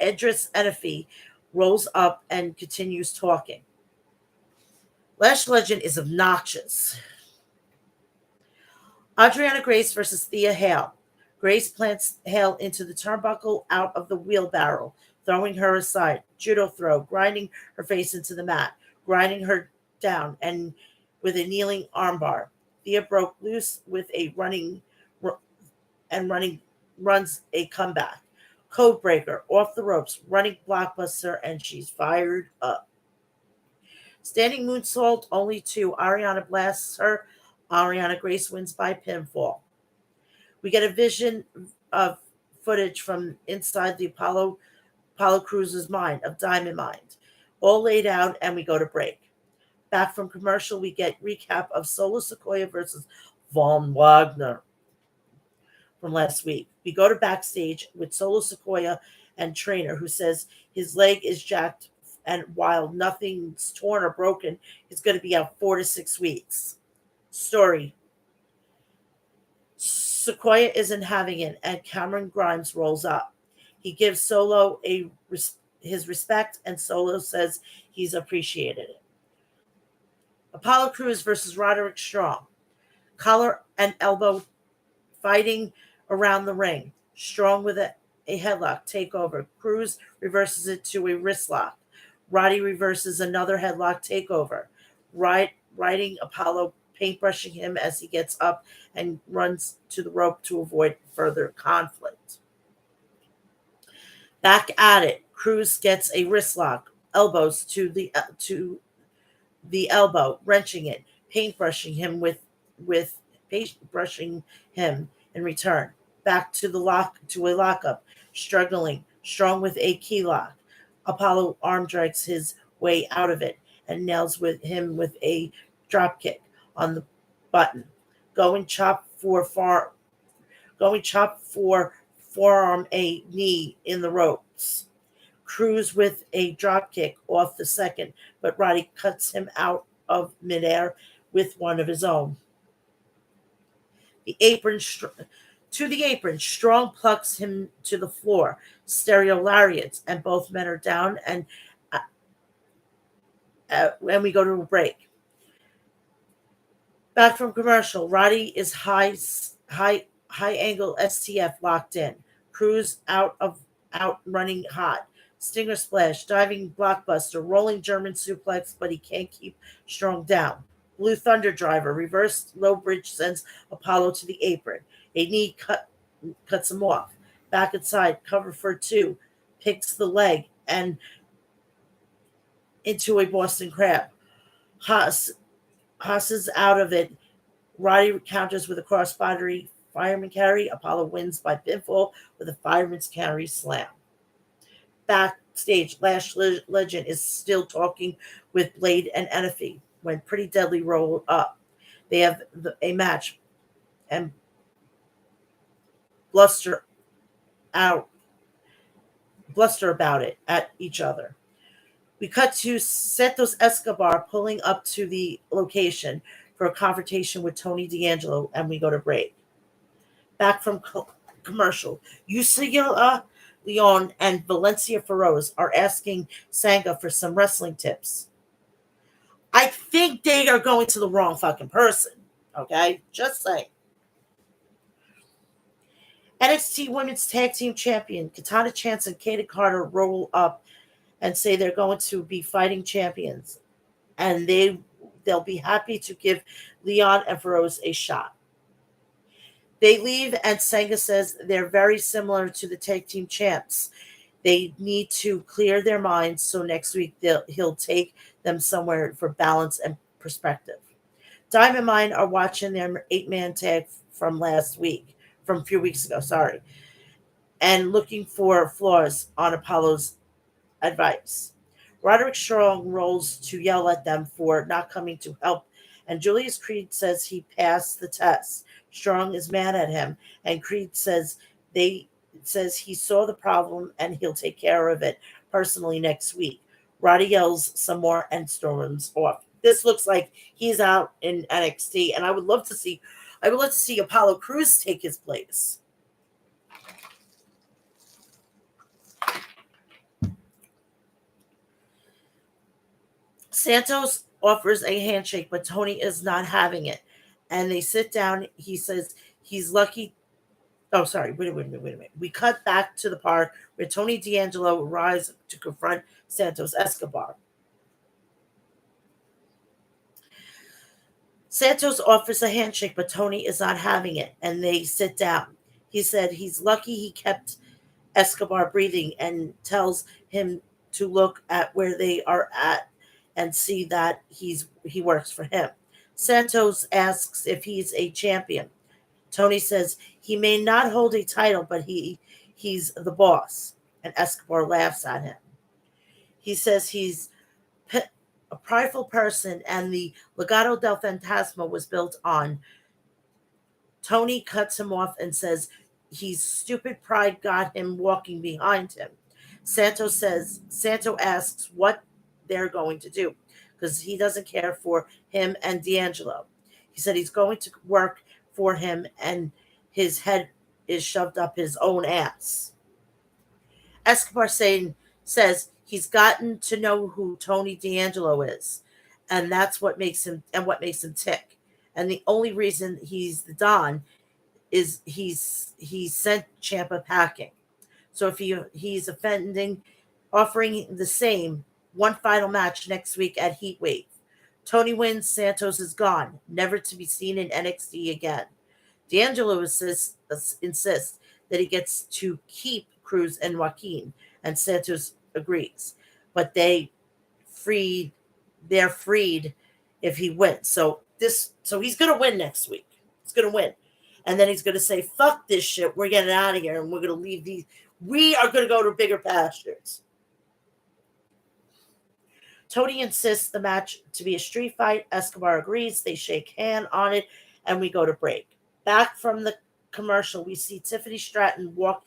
Idris Enefi rolls up and continues talking. Lash Legend is obnoxious. Adriana Grace versus Thea Hale. Grace plants Hale into the turnbuckle out of the wheelbarrow, throwing her aside. Judo throw, grinding her face into the mat, grinding her down, and with a kneeling armbar. Thea broke loose with a runs a comeback. Code breaker, off the ropes, running blockbuster, and she's fired up. Standing moonsault, only two. Ariana blasts her. Ariana Grace wins by pinfall. We get a vision of footage from inside the Apollo Cruz's mind, of Diamond Mind, all laid out, and we go to break. Back from commercial, we get recap of Solo Sikoa versus Von Wagner from last week. We go to backstage with Solo Sikoa and trainer, who says his leg is jacked, and while nothing's torn or broken, he's going to be out 4 to 6 weeks. Story. Sikoa isn't having it, and Cameron Grimes rolls up. He gives Solo his respect, and Solo says he's appreciated it. Apollo Crews versus Roderick Strong. Collar and elbow fighting around the ring. Strong with a headlock takeover. Crews reverses it to a wrist lock. Roddy reverses another headlock takeover. Riding Apollo, paintbrushing him as he gets up and runs to the rope to avoid further conflict. Back at it, Crews gets a wrist lock, elbows to the elbow, wrenching it. paintbrushing him with paintbrushing him in return. Back to a lockup, struggling, strong with a key lock. Apollo arm drags his way out of it and nails him with a drop kick on the button. Going chop for far Going chop for forearm, a knee in the ropes. Cruz with a drop kick off the second, but Roddy cuts him out of midair with one of his own. The apron to the apron, Strong plucks him to the floor. Stereo lariats, and both men are down, and we go to a break. Back from commercial, Roddy is high angle STF locked in. Cruz out running hot. Stinger splash, diving blockbuster, rolling German suplex, but he can't keep Strong down. Blue Thunder driver, reversed low bridge sends Apollo to the apron. A knee cuts him off. Back inside, cover for two, picks the leg and into a Boston Crab. Haas is out of it. Roddy counters with a crossbody fireman carry. Apollo wins by pinfall with a fireman's carry slam. Backstage, Lash Legend is still talking with Blade and Enifee when Pretty Deadly roll up. They have a match and bluster about it at each other. We cut to Santos Escobar pulling up to the location for a confrontation with Tony D'Angelo, and we go to break. Back from commercial, Yusila Leon and Valencia Feroz are asking Sanga for some wrestling tips. I think they are going to the wrong fucking person. Okay? Just saying. NXT Women's Tag Team Champion Katana Chance and Kaden Carter roll up and say they're going to be fighting champions. And they'll be happy to give Leon and Feroz a shot. They leave, and Sanga says they're very similar to the tag team champs. They need to clear their minds, so next week he'll take them somewhere for balance and perspective. Diamond Mine are watching their 8-man tag from a few weeks ago, and looking for flaws on Apollo's advice. Roderick Strong rolls to yell at them for not coming to help, and Julius Creed says he passed the test. Strong is mad at him, and Creed says he saw the problem and he'll take care of it personally next week. Roddy yells some more and storms off. This looks like he's out in NXT, and I would love to see Apollo Crews take his place. Santos offers a handshake, but Tony is not having it. And they sit down. He says he's lucky. Oh, sorry. Wait a minute. We cut back to the park where Tony D'Angelo arrives to confront Santos Escobar. Santos offers a handshake, but Tony is not having it, and they sit down. He said he's lucky he kept Escobar breathing and tells him to look at where they are at and see that he works for him. Santos asks if he's a champion. Tony says he may not hold a title, but he's the boss. And Escobar laughs at him. He says he's a prideful person, and the Legado del Fantasma was built on. Tony cuts him off and says his stupid pride got him walking behind him. Santo asks what they're going to do, because he doesn't care for him and D'Angelo. He said he's going to work for him, and his head is shoved up his own ass. Escobar says he's gotten to know who Tony D'Angelo is, and that's what makes him tick. And the only reason he's the Don is he's sent Ciampa packing. So if he's offering the same one final match next week at Heatwave. Tony wins, Santos is gone, never to be seen in NXT again. D'Angelo insists that he gets to keep Cruz and Joaquin, and Santos agrees. But they're freed if he wins. So So he's going to win next week. He's going to win. And then he's going to say, fuck this shit. We're getting out of here and we're going to leave these. We are going to go to bigger pastures. Tony insists the match to be a street fight. Escobar agrees. They shake hand on it and we go to break. Back from the commercial, we see Tiffany Stratton walk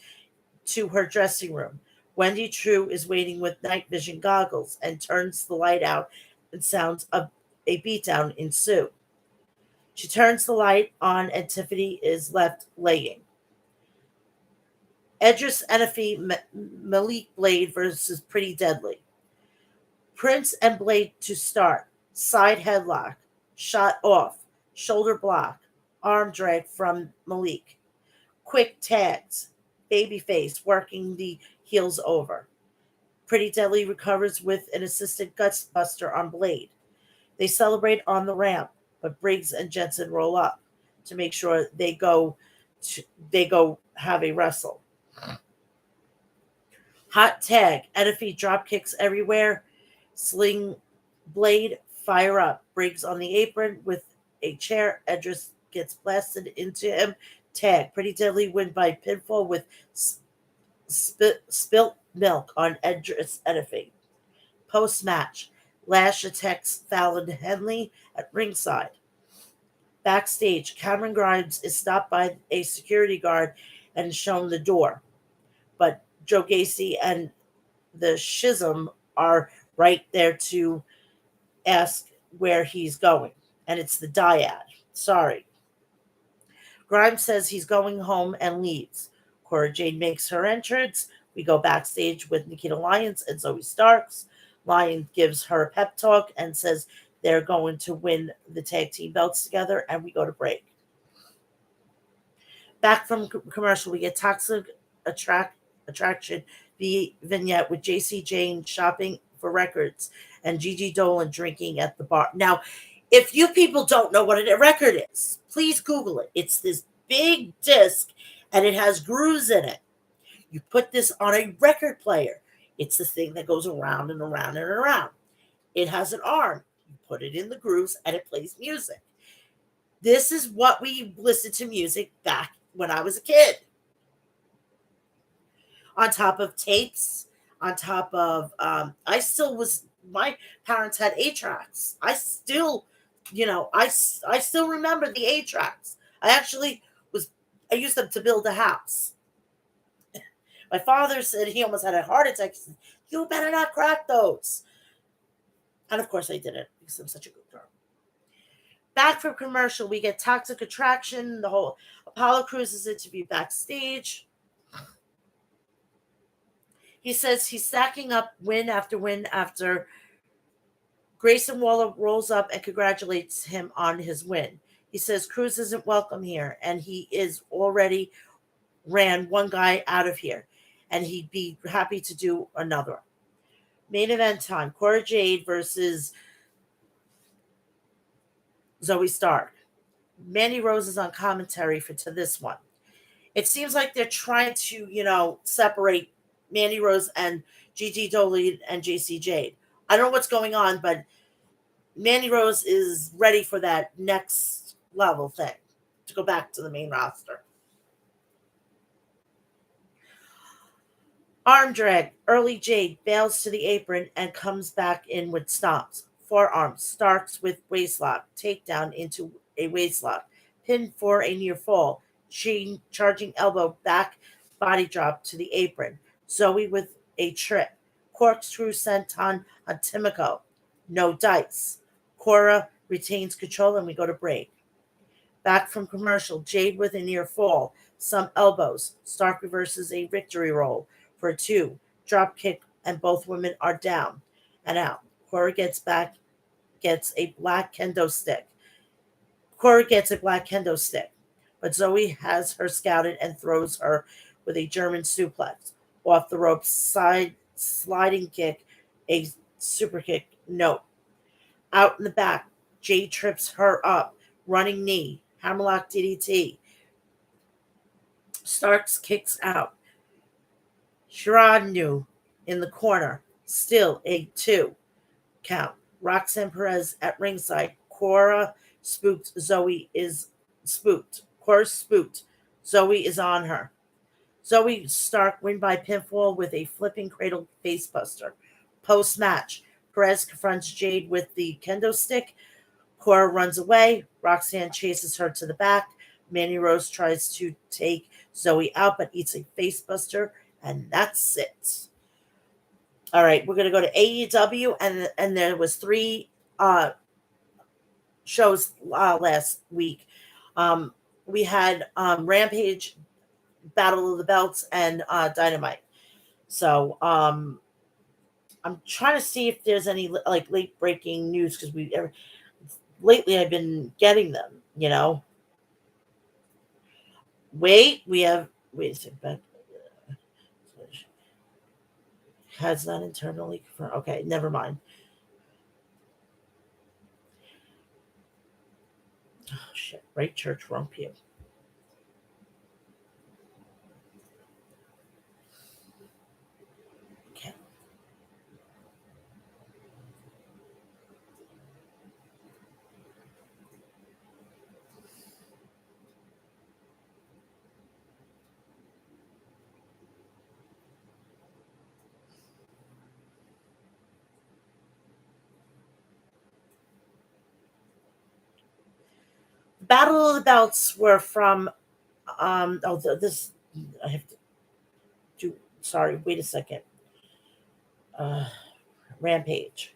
to her dressing room. Wendy True is waiting with night vision goggles and turns the light out and sounds a beatdown ensue. She turns the light on and Tiffany is left laying. Edris Enefi Malik Blade versus Pretty Deadly. Prince and Blade to start. Side headlock. Shot off. Shoulder block. Arm drag from Malik. Quick tags. Babyface working the heels over. Pretty Deadly recovers with an assisted gutbuster on Blade. They celebrate on the ramp, but Briggs and Jensen roll up to make sure they go have a wrestle. Hot tag. Enefi drop kicks everywhere. Sling Blade fire up. Briggs on the apron with a chair. Edris gets blasted into him. Tag. Pretty Deadly win by pinfall with spilt milk on Edris Enefi. Post-match. Lash attacks Fallon Henley at ringside. Backstage, Cameron Grimes is stopped by a security guard and shown the door. But Joe Gacy and the Schism are right there to ask where he's going. And it's the dyad. Sorry. Grimes says he's going home and leaves. Cora Jade makes her entrance. We go backstage with Nikita Lyons and Zoe Starks. Lyons gives her a pep talk and says they're going to win the tag team belts together, and we go to break. Back from commercial, we get Toxic Attraction vignette with JC Jane shopping for records and Gigi Dolan drinking at the bar. Now, if you people don't know what a record is, please Google it. It's this big disc, and it has grooves in it. You put this on a record player. It's the thing that goes around and around and around. It has an arm. You put it in the grooves, and it plays music. This is what we listened to music back when I was a kid. On top of tapes, on top of, my parents had 8-tracks. I still remember the 8-tracks. I used them to build a house. My father said he almost had a heart attack. He said, you better not crack those. And of course I didn't because I'm such a good girl. Back from commercial, we get Toxic Attraction. The whole Apollo Crews' interview backstage. He says he's stacking up win after win after Grayson Waller rolls up and congratulates him on his win. He says Cruz isn't welcome here, and he is already ran one guy out of here, and he'd be happy to do another. Main event time, Cora Jade versus Zoe Stark. Mandy Rose is on commentary to this one. It seems like they're trying to, separate Mandy Rose and Gigi Dolan and JC Jade. I don't know what's going on, but Mandy Rose is ready for that next level thing to go back to the main roster. Arm drag. Early Jade bails to the apron and comes back in with stomps. Forearm. Starks with waistlock. Takedown into a waistlock. Pin for a near fall. Charging elbow back. Body drop to the apron. Zoe with a trip. Corkscrew senton on Timoko. No dice. Cora retains control and we go to break. Back from commercial. Jade with a near fall. Some elbows. Stark reverses a victory roll for a 2. Drop kick and both women are down and out. Cora gets a black kendo stick. But Zoe has her scouted and throws her with a German suplex. Off the rope, side sliding kick, a super kick, no. Out in the back, Jade trips her up, running knee, hammerlock DDT. Starks kicks out. Shiranu in the corner, still a 2 count. Roxanne Perez at ringside. Cora Spooked Zoe is spooked. Of course, spooked. Zoe is on her. Zoe Stark win by pinfall with a flipping cradle facebuster. Post match, Perez confronts Jade with the kendo stick. Cora runs away. Roxanne chases her to the back. Manny Rose tries to take Zoe out but eats a facebuster, and that's it. All right, we're gonna go to AEW, and there was three uh, shows last week. Um, we had Rampage, Battle of the Belts, and Dynamite. So I'm trying to see if there's any like late breaking news because lately I've been getting them. Wait a second. Has not internally confirmed. Okay, never mind. Oh shit! Right church, wrong pew. Okay. Battle of the Belts were from this I have to do. Sorry, wait a second. Uh, Rampage.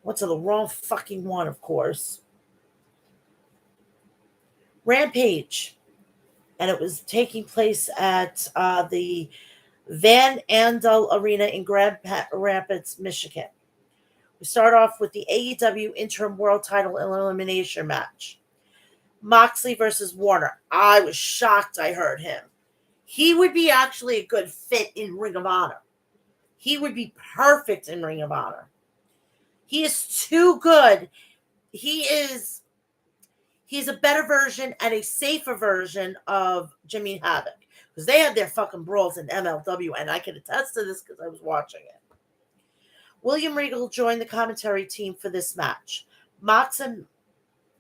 What's the wrong fucking one? Of course, Rampage, and it was taking place at the Van Andel Arena in Grand Rapids, Michigan. We start off with the AEW Interim World Title Elimination match. Moxley versus Warner. I was shocked I heard him. He would be actually a good fit in Ring of Honor. He would be perfect in Ring of Honor. He is too good. He's a better version and a safer version of Jimmy Havoc. Because they had their fucking brawls in MLW, and I can attest to this because I was watching it. William Regal joined the commentary team for this match. Mox and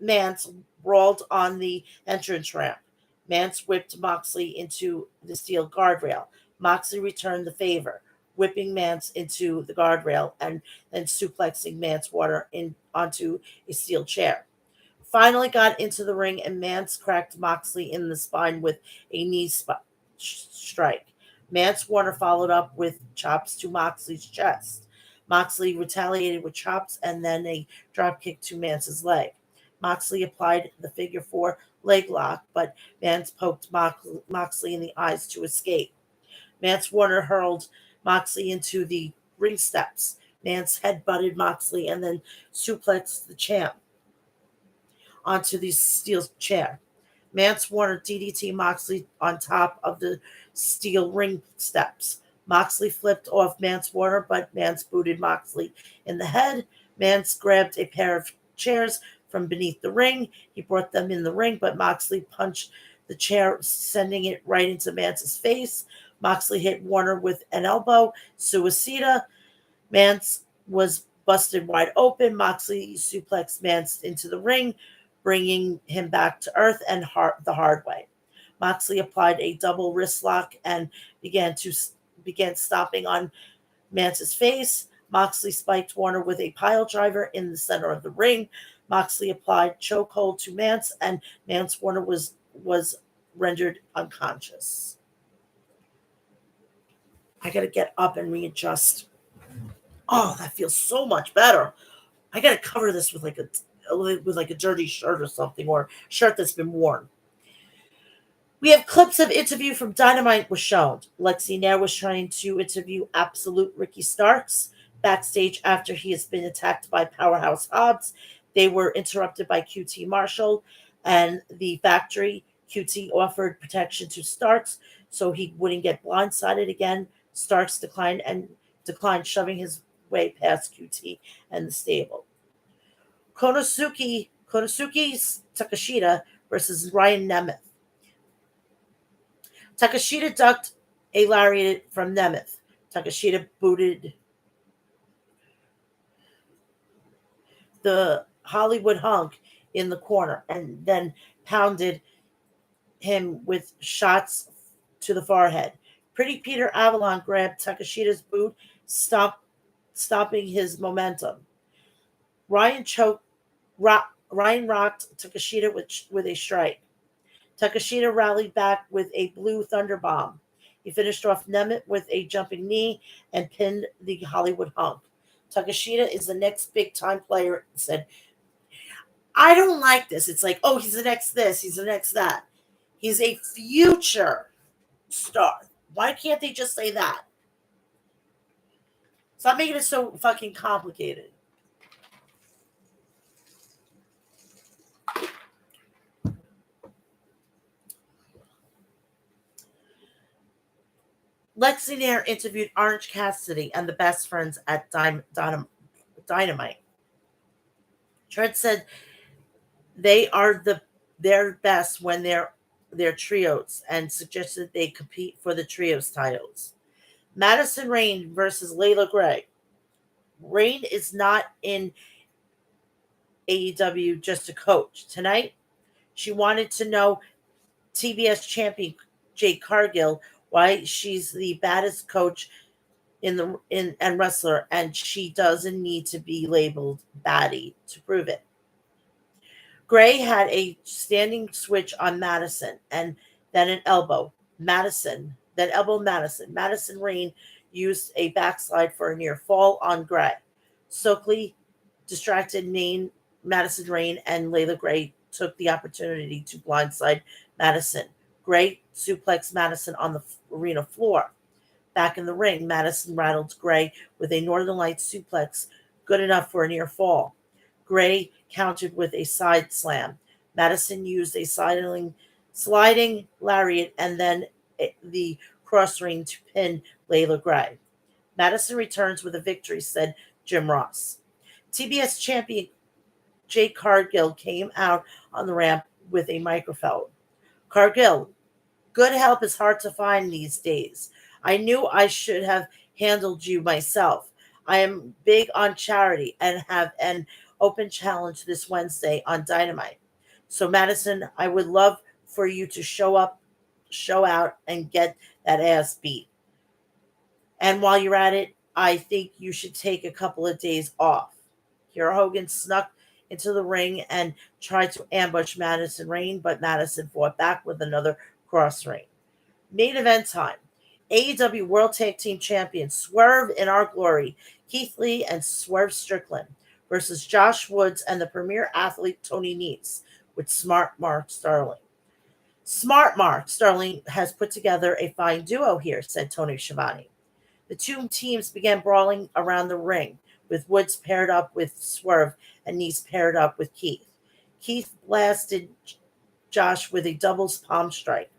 Mance brawled on the entrance ramp. Mance whipped Moxley into the steel guardrail. Moxley returned the favor, whipping Mance into the guardrail and then suplexing Mance Water onto a steel chair. Finally got into the ring, and Mance cracked Moxley in the spine with a knee strike. Mance Warner followed up with chops to Moxley's chest. Moxley retaliated with chops and then a drop kick to Mance's leg. Moxley applied the figure four leg lock, but Mance poked Moxley in the eyes to escape. Mance Warner hurled Moxley into the ring steps. Mance headbutted Moxley and then suplexed the champ onto the steel chair. Mance Warner DDT Moxley on top of the steel ring steps. Moxley flipped off Mance Warner, but Mance booted Moxley in the head. Mance grabbed a pair of chairs from beneath the ring. He brought them in the ring, but Moxley punched the chair, sending it right into Mance's face. Moxley hit Warner with an elbow. Suicida. Mance was busted wide open. Moxley suplexed Mance into the ring, bringing him back to earth and the hard way. Moxley applied a double wrist lock and began stomping on Mance's face. Moxley spiked Warner with a pile driver in the center of the ring. Moxley applied chokehold to Mance, and Mance Warner was rendered unconscious. I gotta get up and readjust. Oh, that feels so much better. I gotta cover this with like a dirty shirt or something, or a shirt that's been worn. We have clips of interview from Dynamite was shown. Lexi Nair was trying to interview Absolute Ricky Starks backstage after he has been attacked by Powerhouse Hobbs. They were interrupted by QT Marshall and the factory. QT offered protection to Starks so he wouldn't get blindsided again. Starks declined, shoving his way past QT and the stable. Konosuke Takeshita versus Ryan Nemeth. Takeshita ducked a lariat from Nemeth. Takeshita booted the Hollywood hunk in the corner and then pounded him with shots to the forehead. Pretty Peter Avalon grabbed Takashita's boot, stopping his momentum. Ryan choked. Ryan rocked Takashita with a strike. Takashita rallied back with a blue thunder bomb. He finished off Nemeth with a jumping knee and pinned the Hollywood hunk. Takashita is the next big time player, said. I don't like this. It's like, oh, he's the next this, he's the next that. He's a future star. Why can't they just say that? Stop making it so fucking complicated. Lexi Nair interviewed Orange Cassidy and the best friends at Dynamite. Trent said they are their best when they're trios and suggested they compete for the trios titles. Madison Rayne versus Layla Gray. Rayne is not in AEW just a coach. Tonight, she wanted to know TBS champion Jade Cargill why she's the baddest coach and wrestler, and she doesn't need to be labeled baddie to prove it. Gray had a standing switch on Madison and then an elbow. Then elbow Madison. Madison Rayne used a backslide for a near fall on Gray. Stokely distracted Madison Rayne, and Layla Gray took the opportunity to blindside Madison. Gray suplexed Madison on the arena floor. Back in the ring, Madison rattled Gray with a Northern Lights suplex, good enough for a near fall. Gray countered with a side slam. Madison used a sliding lariat and then the cross ring to pin Layla Gray. Madison returns with a victory, said Jim Ross. TBS champion Jade Cargill came out on the ramp with a microphone. Cargill, good help is hard to find these days. I knew I should have handled you myself. I am big on charity and have an open challenge this Wednesday on Dynamite. So, Madison, I would love for you to show out, and get that ass beat. And while you're at it, I think you should take a couple of days off. Here, Hogan snuck into the ring and tried to ambush Madison Rayne, but Madison fought back with another cross ring. Main event time. AEW World Tag Team Champions Swerve in Our Glory, Keith Lee and Swerve Strickland versus Josh Woods and the premier athlete Tony Nese with Smart Mark Sterling. Smart Mark Sterling has put together a fine duo here, said Tony Schiavone. The two teams began brawling around the ring, with Woods paired up with Swerve and Nese paired up with Keith. Keith blasted Josh with a doubles palm strike.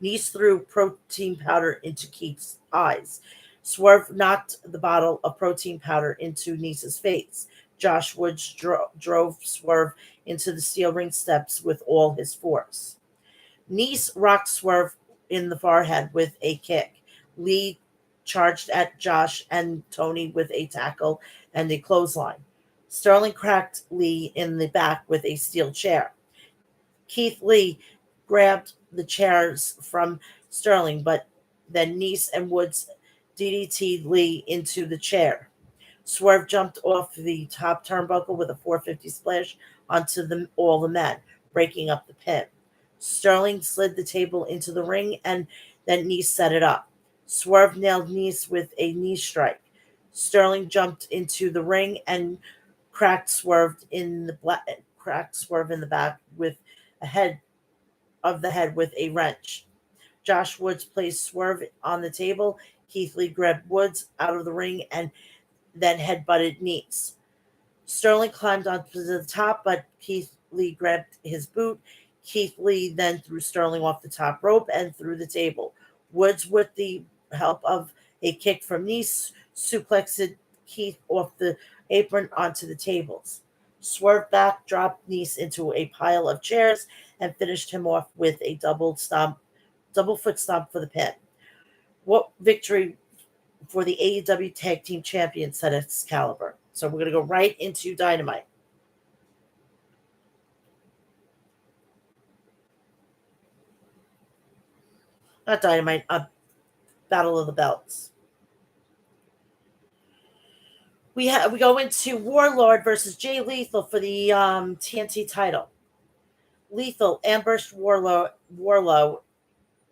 Nese threw protein powder into Keith's eyes. Swerve knocked the bottle of protein powder into Nese's face. Josh Woods drove Swerve into the steel ring steps with all his force. Nese rocked Swerve in the forehead with a kick. Lee charged at Josh and Tony with a tackle and a clothesline. Sterling cracked Lee in the back with a steel chair. Keith Lee grabbed the chairs from Sterling, but then Nese and Woods DDT'd Lee into the chair. Swerve jumped off the top turnbuckle with a 450 splash onto all the men, breaking up the pin. Sterling slid the table into the ring, and then Nese set it up. Swerve nailed Nese with a knee strike. Sterling jumped into the ring and cracked Swerve in the back with a head with a wrench. Josh Woods placed Swerve on the table. Keith Lee grabbed Woods out of the ring and then headbutted Nese. Sterling climbed onto the top, but Keith Lee grabbed his boot. Keith Lee then threw Sterling off the top rope and through the table. Woods, with the help of a kick from Nese, suplexed Keith off the apron onto the tables. Swerve back dropped Nese into a pile of chairs and finished him off with a double foot stomp for the pin. What victory for the AEW Tag Team Champions, said Excalibur. So we're going to go right into Dynamite. not Dynamite, Battle of the Belts. We go into Warlord versus Jay Lethal for the TNT title. Lethal ambushed Warlow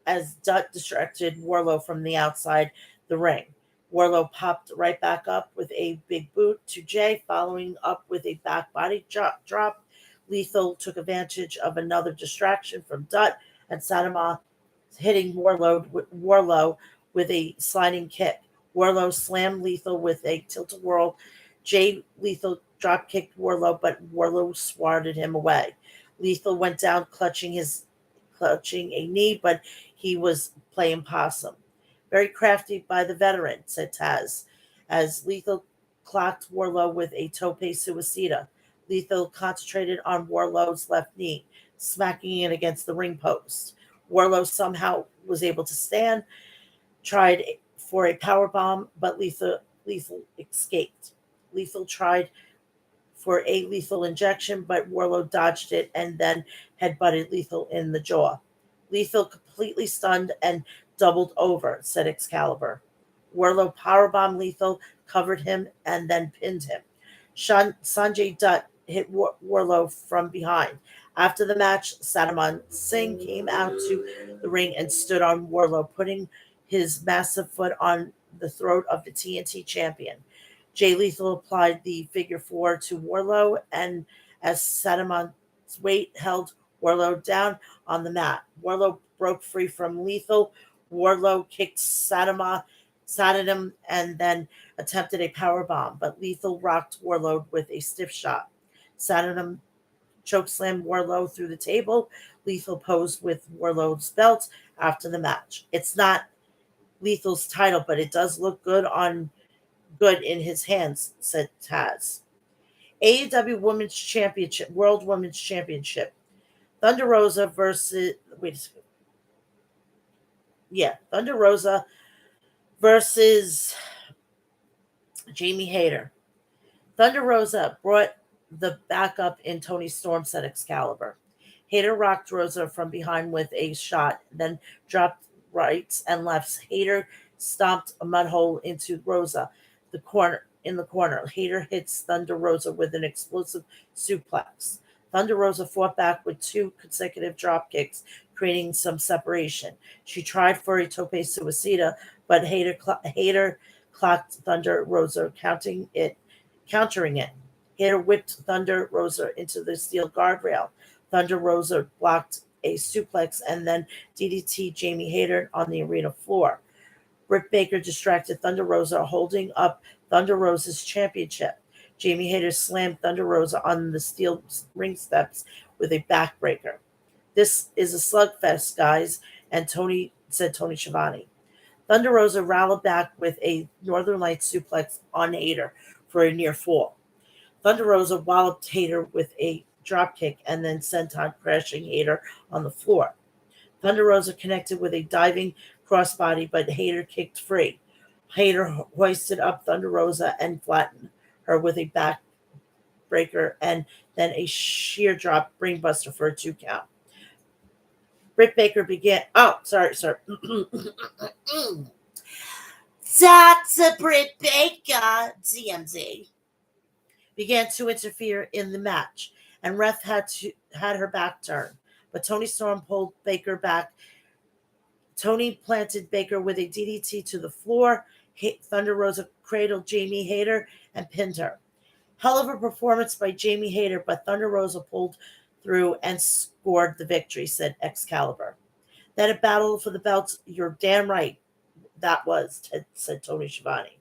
as Dutt distracted Warlow from the outside the ring. Warlow popped right back up with a big boot to Jay, following up with a back body drop. Lethal took advantage of another distraction from Dutt and Satama, hitting Warlow with a sliding kick. Warlow slammed Lethal with a tilt-a-whirl. Jay Lethal drop kicked Warlow, but Warlow swatted him away. Lethal went down clutching a knee, but he was playing possum. Very crafty by the veteran, said Taz, as Lethal clocked Warlow with a tope suicida. Lethal concentrated on Warlow's left knee, smacking it against the ring post. Warlow somehow was able to stand, tried for a power bomb, but Lethal escaped. Lethal tried for a lethal injection, but Warlow dodged it and then headbutted Lethal in the jaw. Lethal completely stunned and doubled over, said Excalibur. Warlow powerbombed Lethal, covered him, and then pinned him. Sanjay Dutt hit Warlow from behind. After the match, Sadaman Singh came out to the ring and stood on Warlow, putting his massive foot on the throat of the TNT champion. Jay Lethal applied the figure four to Warlow, and as Sadaman's weight held Warlow down on the mat, Warlow broke free from Lethal. Warlow kicked Sadam, and then attempted a power bomb, but Lethal rocked Warlow with a stiff shot. Sadam chokeslammed Warlow through the table. Lethal posed with Warlow's belt after the match. It's not Lethal's title, but it does look good in his hands, said Taz. AEW Women's Championship, World Women's Championship. Thunder Rosa versus Thunder Rosa versus Jamie Hayter. Thunder Rosa brought the backup in Tony Storm, said Excalibur. Hayter rocked Rosa from behind with a shot, then dropped rights and lefts. Hayter stomped a mud hole into Rosa, in the corner. Hayter hits Thunder Rosa with an explosive suplex. Thunder Rosa fought back with two consecutive drop kicks, creating some separation. She tried for a tope suicida, but Hayter clocked Thunder Rosa, countering it. Hayter whipped Thunder Rosa into the steel guardrail. Thunder Rosa blocked a suplex and then DDT Jamie Hayter on the arena floor. Britt Baker distracted Thunder Rosa, holding up Thunder Rosa's championship. Jamie Hayter slammed Thunder Rosa on the steel ring steps with a backbreaker. This is a slugfest, guys, and Tony Schiavone. Thunder Rosa rallied back with a Northern Lights suplex on Hayter for a near fall. Thunder Rosa walloped Hayter with a dropkick and then senton crashing Hayter on the floor. Thunder Rosa connected with a diving crossbody, but Hayter kicked free. Hayter hoisted up Thunder Rosa and flattened her with a backbreaker and then a sheer drop brainbuster for a 2 count. Britt Baker began. Oh, sorry. Dr. Britt Baker, DMZ, began to interfere in the match, and ref had her back turned. But Tony Storm pulled Baker back. Tony planted Baker with a DDT to the floor. Thunder Rosa cradled Jamie Hayter and pinned her. Hell of a performance by Jamie Hayter, but Thunder Rosa pulled through and scored the victory, said Excalibur. That a battle for the belts, you're damn right that was, said Tony Schiavone.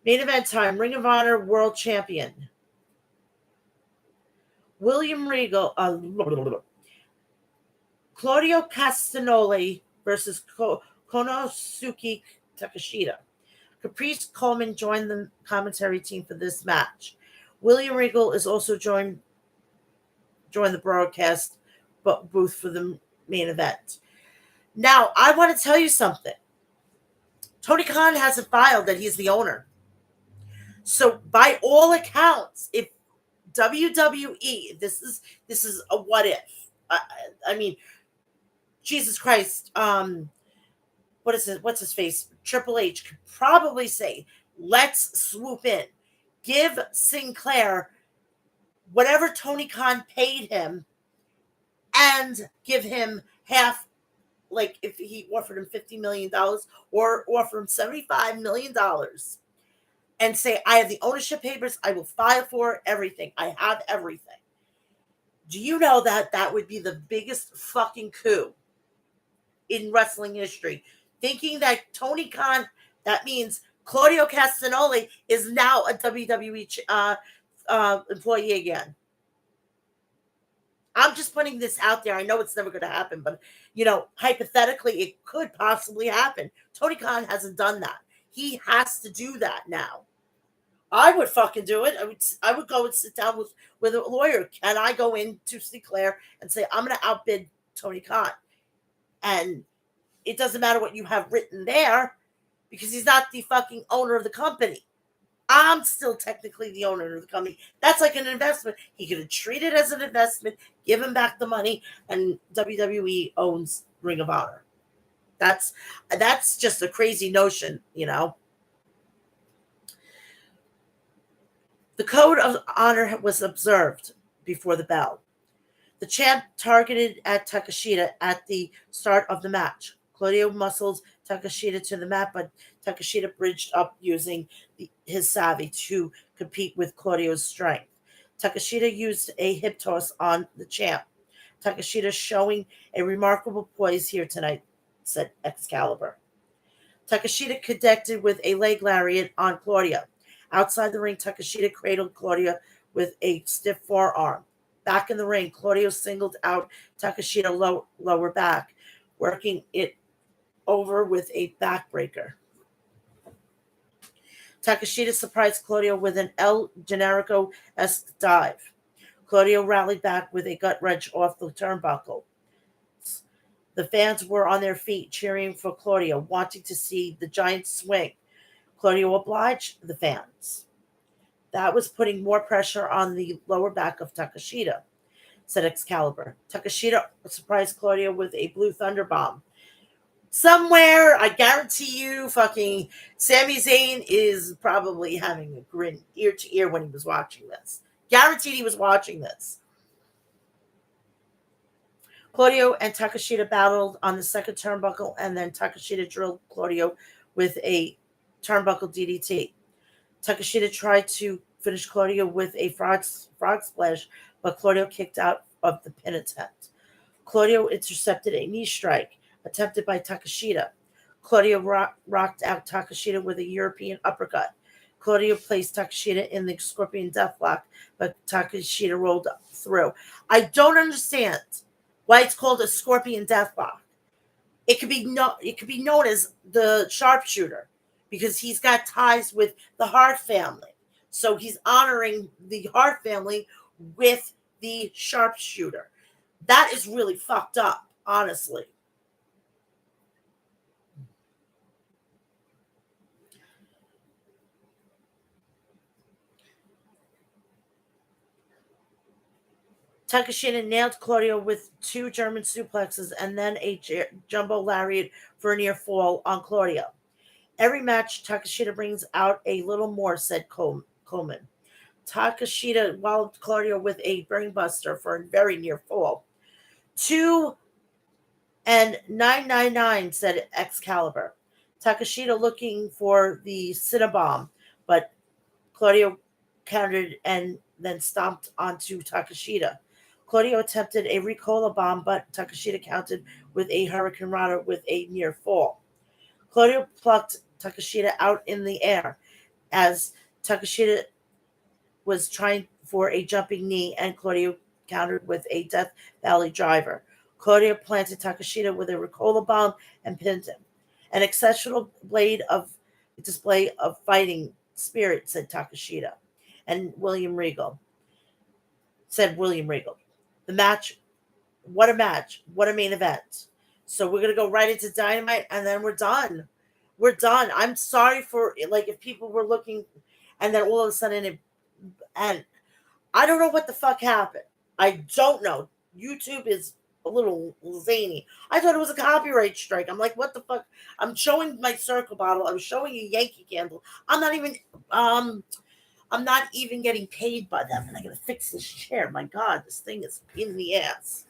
Main event time, Ring of Honor World Champion. William Regal, Claudio Castagnoli versus Konosuke Takeshita. Caprice Coleman joined the commentary team for this match. William Regal is also joined the broadcast booth for the main event. Now, I want to tell you something. Tony Khan hasn't filed that he's the owner. So, by all accounts, if WWE, this is a what if. I mean, Jesus Christ, what's his face? Triple H could probably say, let's swoop in. Give Sinclair whatever Tony Khan paid him and give him half, like if he offered him $50 million or offer him $75 million and say, I have the ownership papers, I will file for everything. I have everything. Do you know that that would be the biggest fucking coup in wrestling history? Thinking that Tony Khan, that means Claudio Castagnoli is now a WWE employee again. I'm just putting this out there. I know it's never going to happen, but hypothetically, it could possibly happen. Tony Khan hasn't done that. He has to do that now. I would fucking do it. I would go and sit down with a lawyer. Can I go into Sinclair and say, I'm going to outbid Tony Khan? And it doesn't matter what you have written there because he's not the fucking owner of the company. I'm still technically the owner of the company. That's like an investment. He could have treated it as an investment, give him back the money, and WWE owns Ring of Honor. That's just a crazy notion, The code of honor was observed before the bell. The champ targeted at Takeshita at the start of the match. Claudio muscled Takeshita to the mat, but Takeshita bridged up using his savvy to compete with Claudio's strength. Takeshita used a hip toss on the champ. Takeshita showing a remarkable poise here tonight, said Excalibur. Takeshita connected with a leg lariat on Claudio. Outside the ring, Takeshita cradled Claudio with a stiff forearm. Back in the ring, Claudio singled out Takeshita lower back, working it over with a backbreaker. Takeshita surprised Claudio with an El Generico-esque dive. Claudio rallied back with a gut wrench off the turnbuckle. The fans were on their feet, cheering for Claudio, wanting to see the giant swing. Claudio obliged the fans. That was putting more pressure on the lower back of Takeshita, said Excalibur. Takeshita surprised Claudio with a blue thunder bomb. Somewhere, I guarantee you, fucking Sami Zayn is probably having a grin ear to ear when he was watching this. Guaranteed he was watching this. Claudio and Takeshita battled on the second turnbuckle, and then Takeshita drilled Claudio with a turnbuckle DDT. Takeshita tried to finish Claudio with a frog splash, but Claudio kicked out of the pin attempt. Claudio intercepted a knee strike attempted by Takeshita. Claudio rocked out Takeshita with a European uppercut. Claudio placed Takeshita in the Scorpion Deathlock, but Takeshita rolled through. I don't understand why it's called a Scorpion Deathlock. It could be known as the Sharpshooter because he's got ties with the Hart family. So he's honoring the Hart family with the Sharpshooter. That is really fucked up, honestly. Takeshita nailed Claudio with two German suplexes and then a jumbo lariat for a near fall on Claudio. Every match, Takeshita brings out a little more, said Coleman. Takeshita walloped Claudio with a brainbuster for a very near fall. 2 and 999, said Excalibur. Takeshita looking for the Cinnabomb, but Claudio countered and then stomped onto Takeshita. Claudio attempted a Ricola bomb, but Takeshita countered with a Hurricane Rana with a near fall. Claudio plucked Takeshita out in the air as Takeshita was trying for a jumping knee, and Claudio countered with a Death Valley driver. Claudio planted Takeshita with a Ricola bomb and pinned him. An exceptional display of fighting spirit, said Takeshita. And William Regal. The match, what a match. What a main event. So we're going to go right into Dynamite, and then we're done. We're done. I'm sorry for, if people were looking, and then all of a sudden, and I don't know what the fuck happened. I don't know. YouTube is a little zany. I thought it was a copyright strike. I'm like, what the fuck? I'm showing my circle bottle. I was showing a Yankee candle. Um I'm not even getting paid by them. And I gotta fix this chair. My God, this thing is in the ass.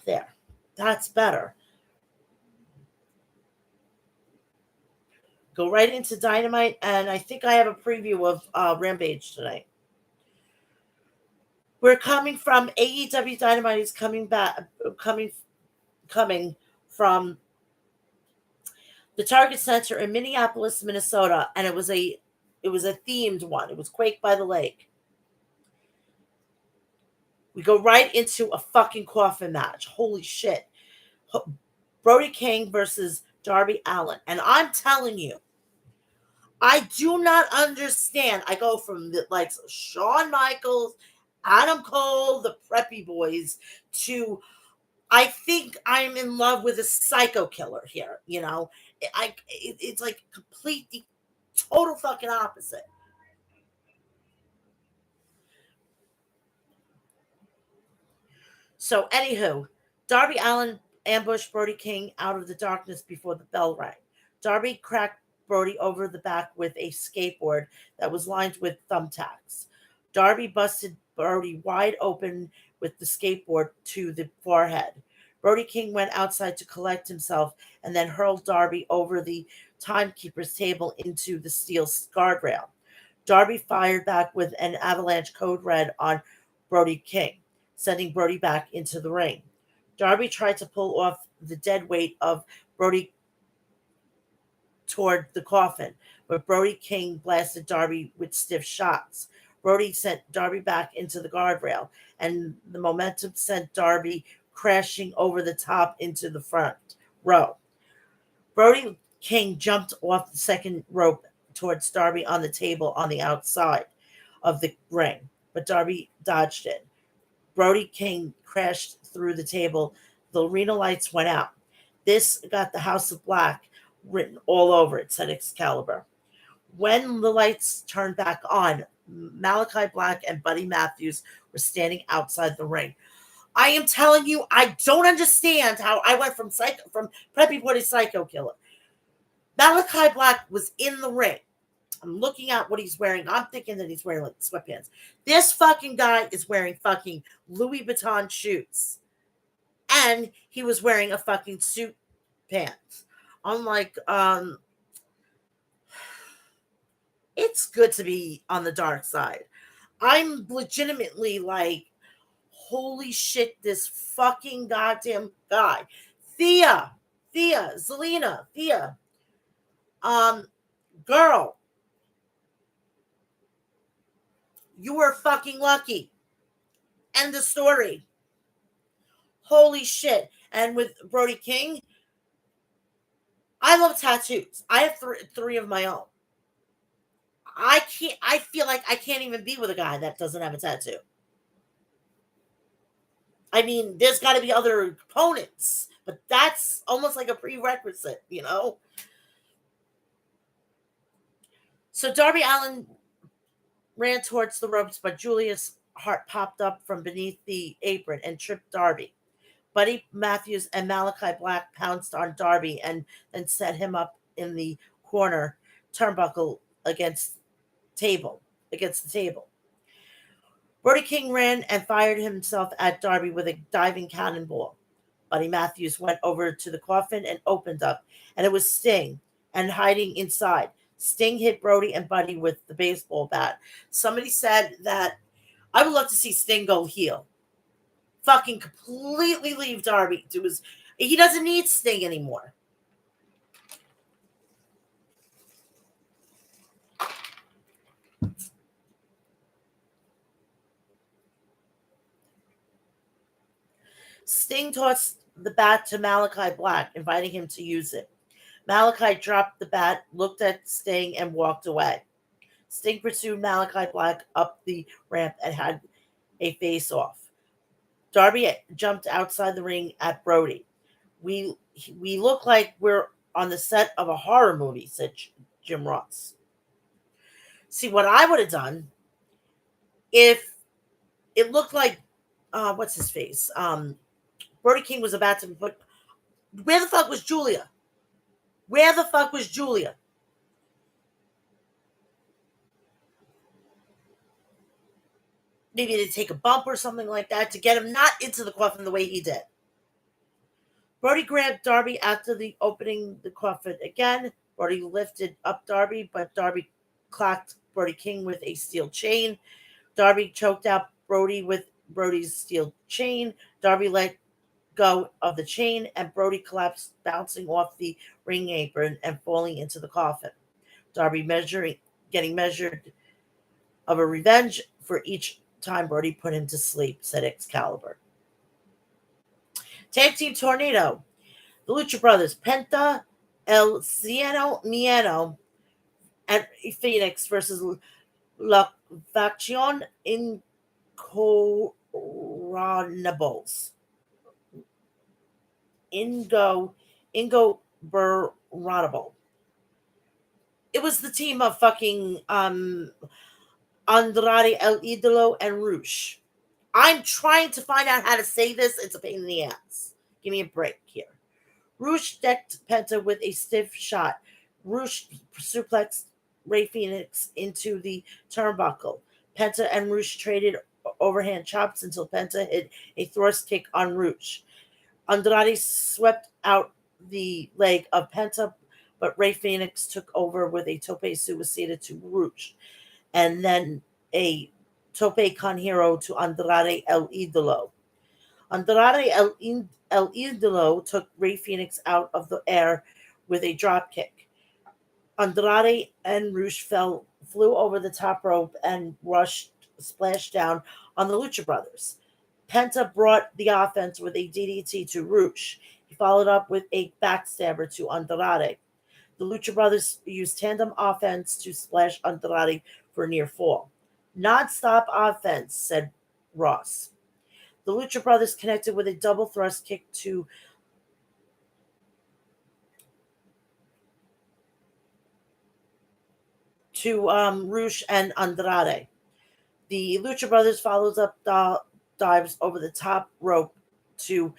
There. That's better. Go right into Dynamite, and I think I have a preview of Rampage tonight. We're coming from AEW Dynamite is coming back, coming from the Target Center in Minneapolis, Minnesota, and it was a themed one. It was Quake by the Lake. We go right into a fucking coffin match. Holy shit. Brody King versus Darby Allin. And I'm telling you, I do not understand. I go from the likes of Shawn Michaels, Adam Cole, the Preppy Boys, to I think I'm in love with a psycho killer here. It's like completely total fucking opposite. So, anywho, Darby Allin ambushed Brody King out of the darkness before the bell rang. Darby cracked Brody over the back with a skateboard that was lined with thumbtacks. Darby busted Brody wide open with the skateboard to the forehead. Brody King went outside to collect himself and then hurled Darby over the timekeeper's table into the steel guardrail. Darby fired back with an avalanche code red on Brody King, sending Brody back into the ring. Darby tried to pull off the dead weight of Brody toward the coffin, but Brody King blasted Darby with stiff shots. Brody sent Darby back into the guardrail, and the momentum sent Darby crashing over the top into the front row. Brody King jumped off the second rope towards Darby on the table on the outside of the ring, but Darby dodged it. Brody King crashed through the table. The arena lights went out. This got the House of Black written all over it, said Excalibur. When the lights turned back on, Malachi Black and Buddy Matthews were standing outside the ring. I am telling you, I don't understand how I went from Preppy Boy to Psycho Killer. Malachi Black was in the ring. I'm looking at what he's wearing. I'm thinking that he's wearing like sweatpants. This fucking guy is wearing fucking Louis Vuitton shoes. And he was wearing a fucking suit pants. I'm like, it's good to be on the dark side. I'm legitimately like, holy shit, this fucking goddamn guy. Zelina, girl, you were fucking lucky. End the story. Holy shit. And with Brody King, I love tattoos. I have three of my own. I feel like I can't even be with a guy that doesn't have a tattoo. I mean, there's got to be other components, but that's almost like a prerequisite, you know? So Darby Allin ran towards the ropes, but Julius Hart popped up from beneath the apron and tripped Darby. Buddy Matthews and Malachi Black pounced on Darby and then set him up in the corner turnbuckle against the table. Brody King ran and fired himself at Darby with a diving cannonball. Buddy Matthews went over to the coffin and opened up, and it was Sting and hiding inside. Sting hit Brody and Buddy with the baseball bat. Somebody said that I would love to see Sting go heel. Fucking completely leave Darby to his. He doesn't need Sting anymore. Sting tossed the bat to Malachi Black, inviting him to use it. Malachi dropped the bat, looked at Sting, and walked away. Sting pursued Malachi Black up the ramp and had a face-off. Darby jumped outside the ring at Brody. We look like we're on the set of a horror movie, said Jim Ross. See, what I would have done if it looked like what's his face? Brody King was about to be put. Where the fuck was Julia? Where the fuck was Julia? Maybe to take a bump or something like that to get him not into the coffin the way he did. Brody grabbed Darby after the opening the coffin again. Brody lifted up Darby, but Darby clocked Brody King with a steel chain. Darby choked out Brody with Brody's steel chain. Darby let go of the chain, and Brody collapsed, bouncing off the ring apron and falling into the coffin. Darby getting measured of a revenge for each time Brody put him to sleep, said Excalibur. Tag Team Tornado. The Lucha Brothers, Penta, El Cieno Miedo, and Phoenix versus La Facción Incoronables. Ingoberable. It was the team of fucking Andrade El Idolo and Roosh. I'm trying to find out how to say this. It's a pain in the ass. Give me a break here. Roosh decked Penta with a stiff shot. Roosh suplexed Ray Phoenix into the turnbuckle. Penta and Roosh traded overhand chops until Penta hit a thrust kick on Roosh. Andrade swept out the leg of Penta, but Ray Phoenix took over with a tope suicida to Roosh, and then a tope con hero to Andrade El Idolo. Andrade El Idolo took Ray Phoenix out of the air with a drop kick. Andrade and Roosh flew over the top rope and splashed down on the Lucha Brothers. Penta brought the offense with a DDT to Roosh. He followed up with a backstabber to Andrade. The Lucha Brothers used tandem offense to splash Andrade for a near fall. Non-stop offense, said Ross. The Lucha Brothers connected with a double thrust kick to Roosh and Andrade. The Lucha Brothers followed up dives over the top rope to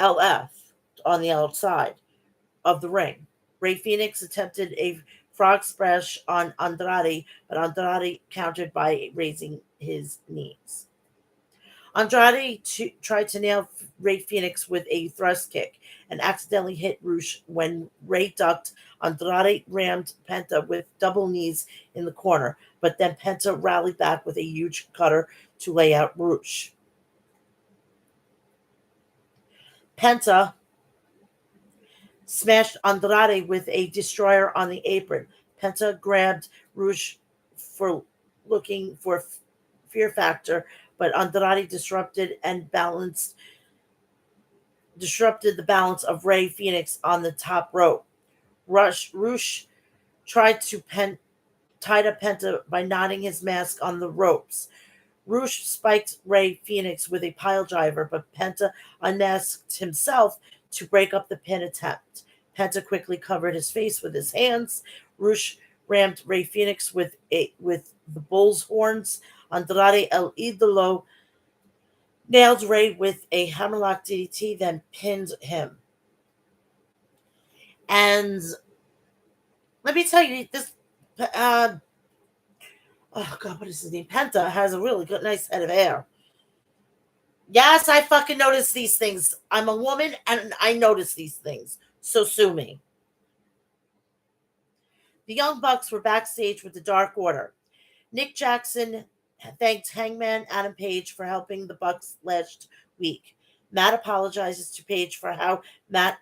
LF on the outside of the ring. Ray Phoenix attempted a frog splash on Andrade, but Andrade countered by raising his knees. Andrade tried to nail Ray Phoenix with a thrust kick and accidentally hit Roosh when Ray ducked. Andrade rammed Penta with double knees in the corner, but then Penta rallied back with a huge cutter to lay out Roosh. Penta smashed Andrade with a destroyer on the apron. Penta grabbed Roosh for looking for fear factor, but Andrade disrupted the balance of Ray Phoenix on the top rope. Roosh tried to tied up Penta by knotting his mask on the ropes. Roosh spiked Ray Phoenix with a pile driver, but Penta unmasked himself to break up the pin attempt. Penta quickly covered his face with his hands. Roosh rammed Ray Phoenix with the bull's horns. Andrade El Idolo nailed Ray with a hammerlock DDT, then pinned him. And let me tell you, this oh god, what is his name? Penta has a really nice head of hair. Yes, I fucking notice these things. I'm a woman and I notice these things. So sue me. The Young Bucks were backstage with the Dark Order. Nick Jackson thanked Hangman Adam Page for helping the Bucks last week. Matt apologizes to Page for how Matt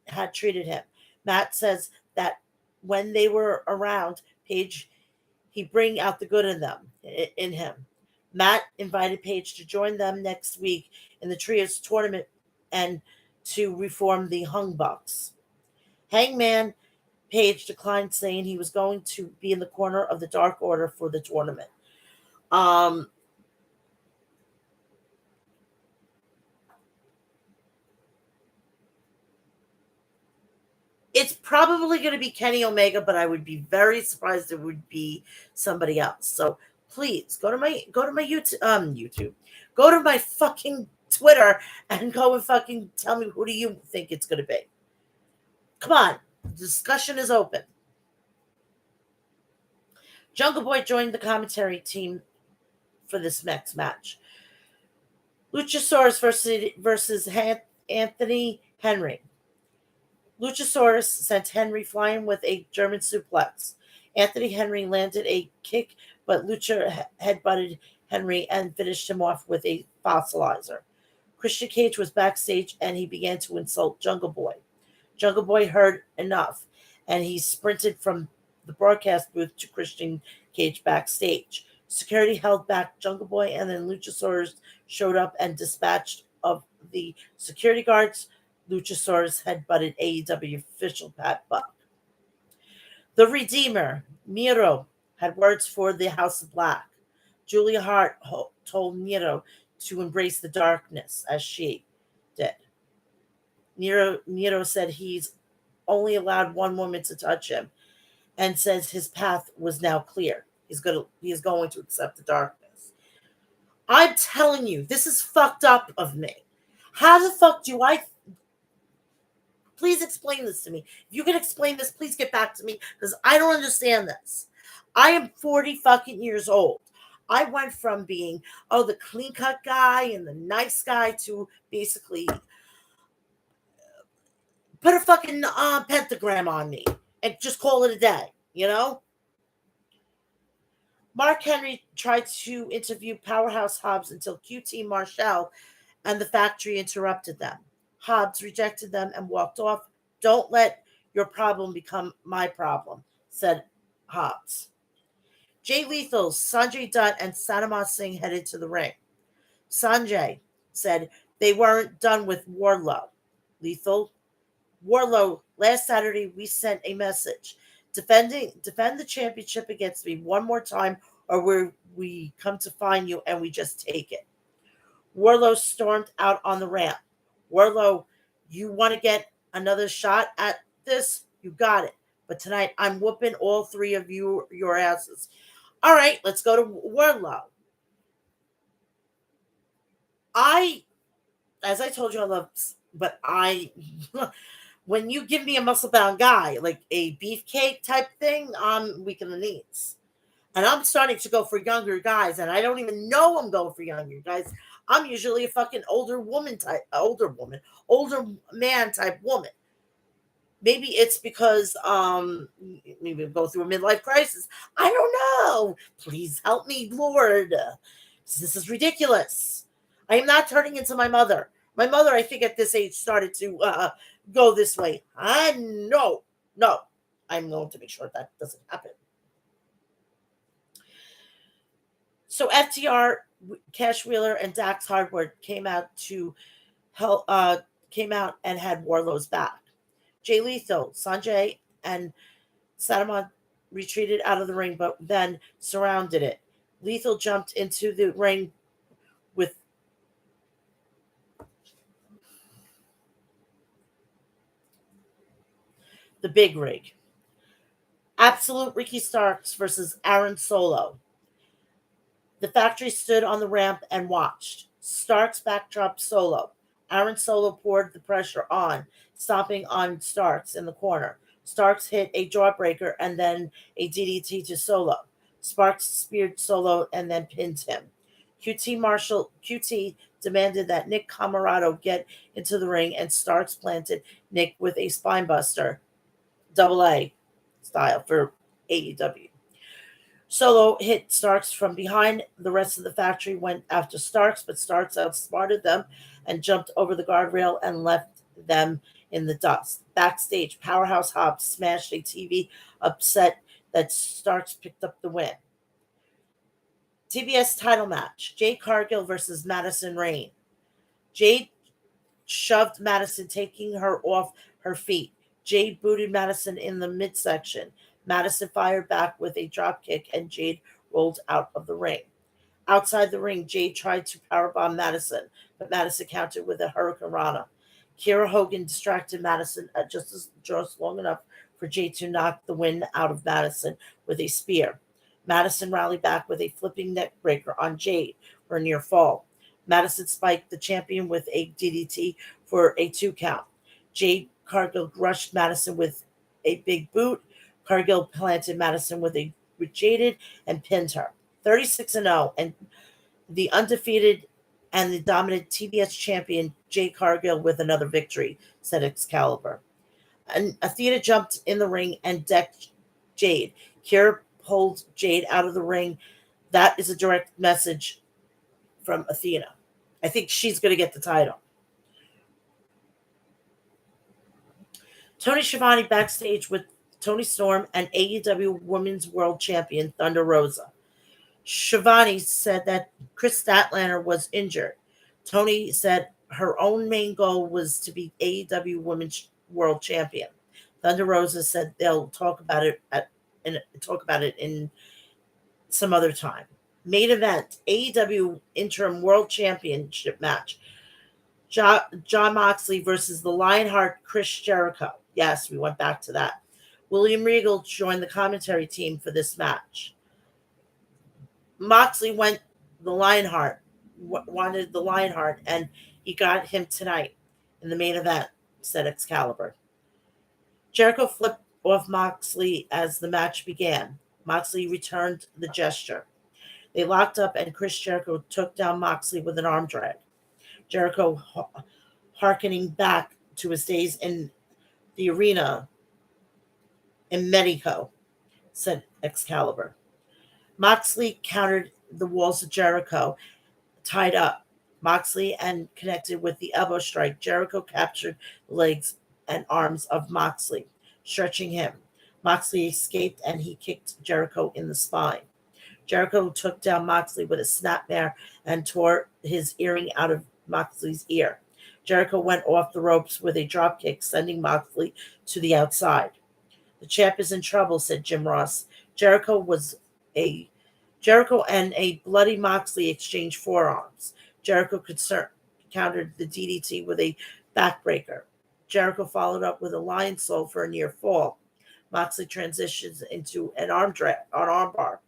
had treated him. Matt says that when they were around Page, he bring out the good in him. Matt invited Page to join them next week in the Trios tournament and to reform the Hung Bucks. Hangman Page declined, saying he was going to be in the corner of the Dark Order for the tournament. It's probably going to be Kenny Omega, but I would be very surprised it would be somebody else. So please go to my YouTube. Go to my fucking Twitter and go and fucking tell me who do you think it's gonna be. Come on. The discussion is open. Jungle Boy joined the commentary team for this next match. Luchasaurus versus Anthony Henry. Luchasaurus sent Henry flying with a German suplex. Anthony Henry landed a kick, but Lucha headbutted Henry and finished him off with a fossilizer. Christian Cage was backstage and he began to insult Jungle Boy. Jungle Boy heard enough and he sprinted from the broadcast booth to Christian Cage backstage. Security held back Jungle Boy and then Luchasaurus showed up and dispatched of the security guards. Luchasaurus headbutted AEW official Pat Buck. The Redeemer, Miro, had words for the House of Black. Julia Hart told Miro to embrace the darkness as she did. Miro said he's only allowed one woman to touch him and says his path was now clear. He is going to accept the darkness. I'm telling you, this is fucked up of me. How the fuck do I... Please explain this to me. If you can explain this, please get back to me because I don't understand this. I am 40 fucking years old. I went from being, the clean cut guy and the nice guy to basically put a fucking pentagram on me and just call it a day, you know? Mark Henry tried to interview Powerhouse Hobbs until QT Marshall and the factory interrupted them. Hobbs rejected them and walked off. Don't let your problem become my problem, said Hobbs. Jay Lethal, Sanjay Dutt, and Sanama Singh headed to the ring. Sanjay said they weren't done with Wardlow. Lethal, Wardlow, last Saturday we sent a message. Defend the championship against me one more time or we come to find you and we just take it. Wardlow stormed out on the ramp. Wardlow, you want to get another shot at this? You got it. But tonight I'm whooping all three of your asses. All right, let's go to Wardlow. As I told you, I love, but when you give me a muscle-bound guy, like a beefcake type thing, I'm weak in the knees. And I'm starting to go for younger guys, and I don't even know I'm going for younger guys. I'm usually a fucking older man type woman. Maybe it's because maybe go through a midlife crisis. I don't know. Please help me, Lord. This is ridiculous. I am not turning into my mother. My mother, I think, at this age started to go this way. No. I'm going to make sure that doesn't happen. So FTR, Cash Wheeler, and Dax Hardwood came out and had Wardlow's back. Jay Lethal, Sanjay, and Sadamon retreated out of the ring, but then surrounded it. Lethal jumped into the ring with the big rig. Absolute Ricky Starks versus Aaron Solo. The factory stood on the ramp and watched. Starks backdropped Solo. Aaron Solo poured the pressure on, stomping on Starks in the corner. Starks hit a jawbreaker and then a DDT to Solo. Sparks speared Solo and then pinned him. QT demanded that Nick Camarado get into the ring, and Starks planted Nick with a spinebuster, AA style for AEW. Solo hit Starks from behind. The rest of the factory went after Starks, but Starks outsmarted them and jumped over the guardrail and left them in the dust. Backstage, Powerhouse Hobbs smashed a TV, upset that Starks picked up the win. TBS title match, Jade Cargill versus Madison Rayne. Jade shoved Madison, taking her off her feet. Jade booted Madison in the midsection. Madison fired back with a drop kick, and Jade rolled out of the ring. Outside the ring, Jade tried to powerbomb Madison, but Madison countered with a Hurricane Rana. Kiera Hogan distracted Madison just long enough for Jade to knock the wind out of Madison with a spear. Madison rallied back with a flipping neck breaker on Jade for a near fall. Madison spiked the champion with a DDT for a 2 count. Jade Cargill rushed Madison with a big boot. Cargill planted Madison with Jaded and pinned her. 36-0, and the undefeated and the dominant TBS champion Jade Cargill with another victory, said Excalibur. And Athena jumped in the ring and decked Jade. Kira pulled Jade out of the ring. That is a direct message from Athena. I think she's going to get the title. Tony Schiavone backstage with Tony Storm and AEW Women's World Champion Thunder Rosa. Schiavone said that Chris Statlander was injured. Tony said her own main goal was to be AEW Women's World Champion. Thunder Rosa said they'll talk about it in some other time. Main event: AEW Interim World Championship match. John Moxley versus the Lionheart Chris Jericho. Yes, we went back to that. William Regal joined the commentary team for this match. Moxley wanted the Lionheart, and he got him tonight in the main event, said Excalibur. Jericho flipped off Moxley as the match began. Moxley returned the gesture. They locked up, and Chris Jericho took down Moxley with an arm drag. Jericho, hearkening back to his days in the arena in Mexico, said Excalibur. Moxley countered the walls of Jericho, tied up Moxley and connected with the elbow strike. Jericho captured the legs and arms of Moxley, stretching him. Moxley escaped and he kicked Jericho in the spine. Jericho took down Moxley with a snapmare and tore his earring out of Moxley's ear. Jericho went off the ropes with a dropkick, sending Moxley to the outside. The champ is in trouble, said Jim Ross. Jericho and a bloody Moxley exchanged forearms. Jericho countered the DDT with a backbreaker. Jericho followed up with a lion soul for a near fall. Moxley transitions into an armbar.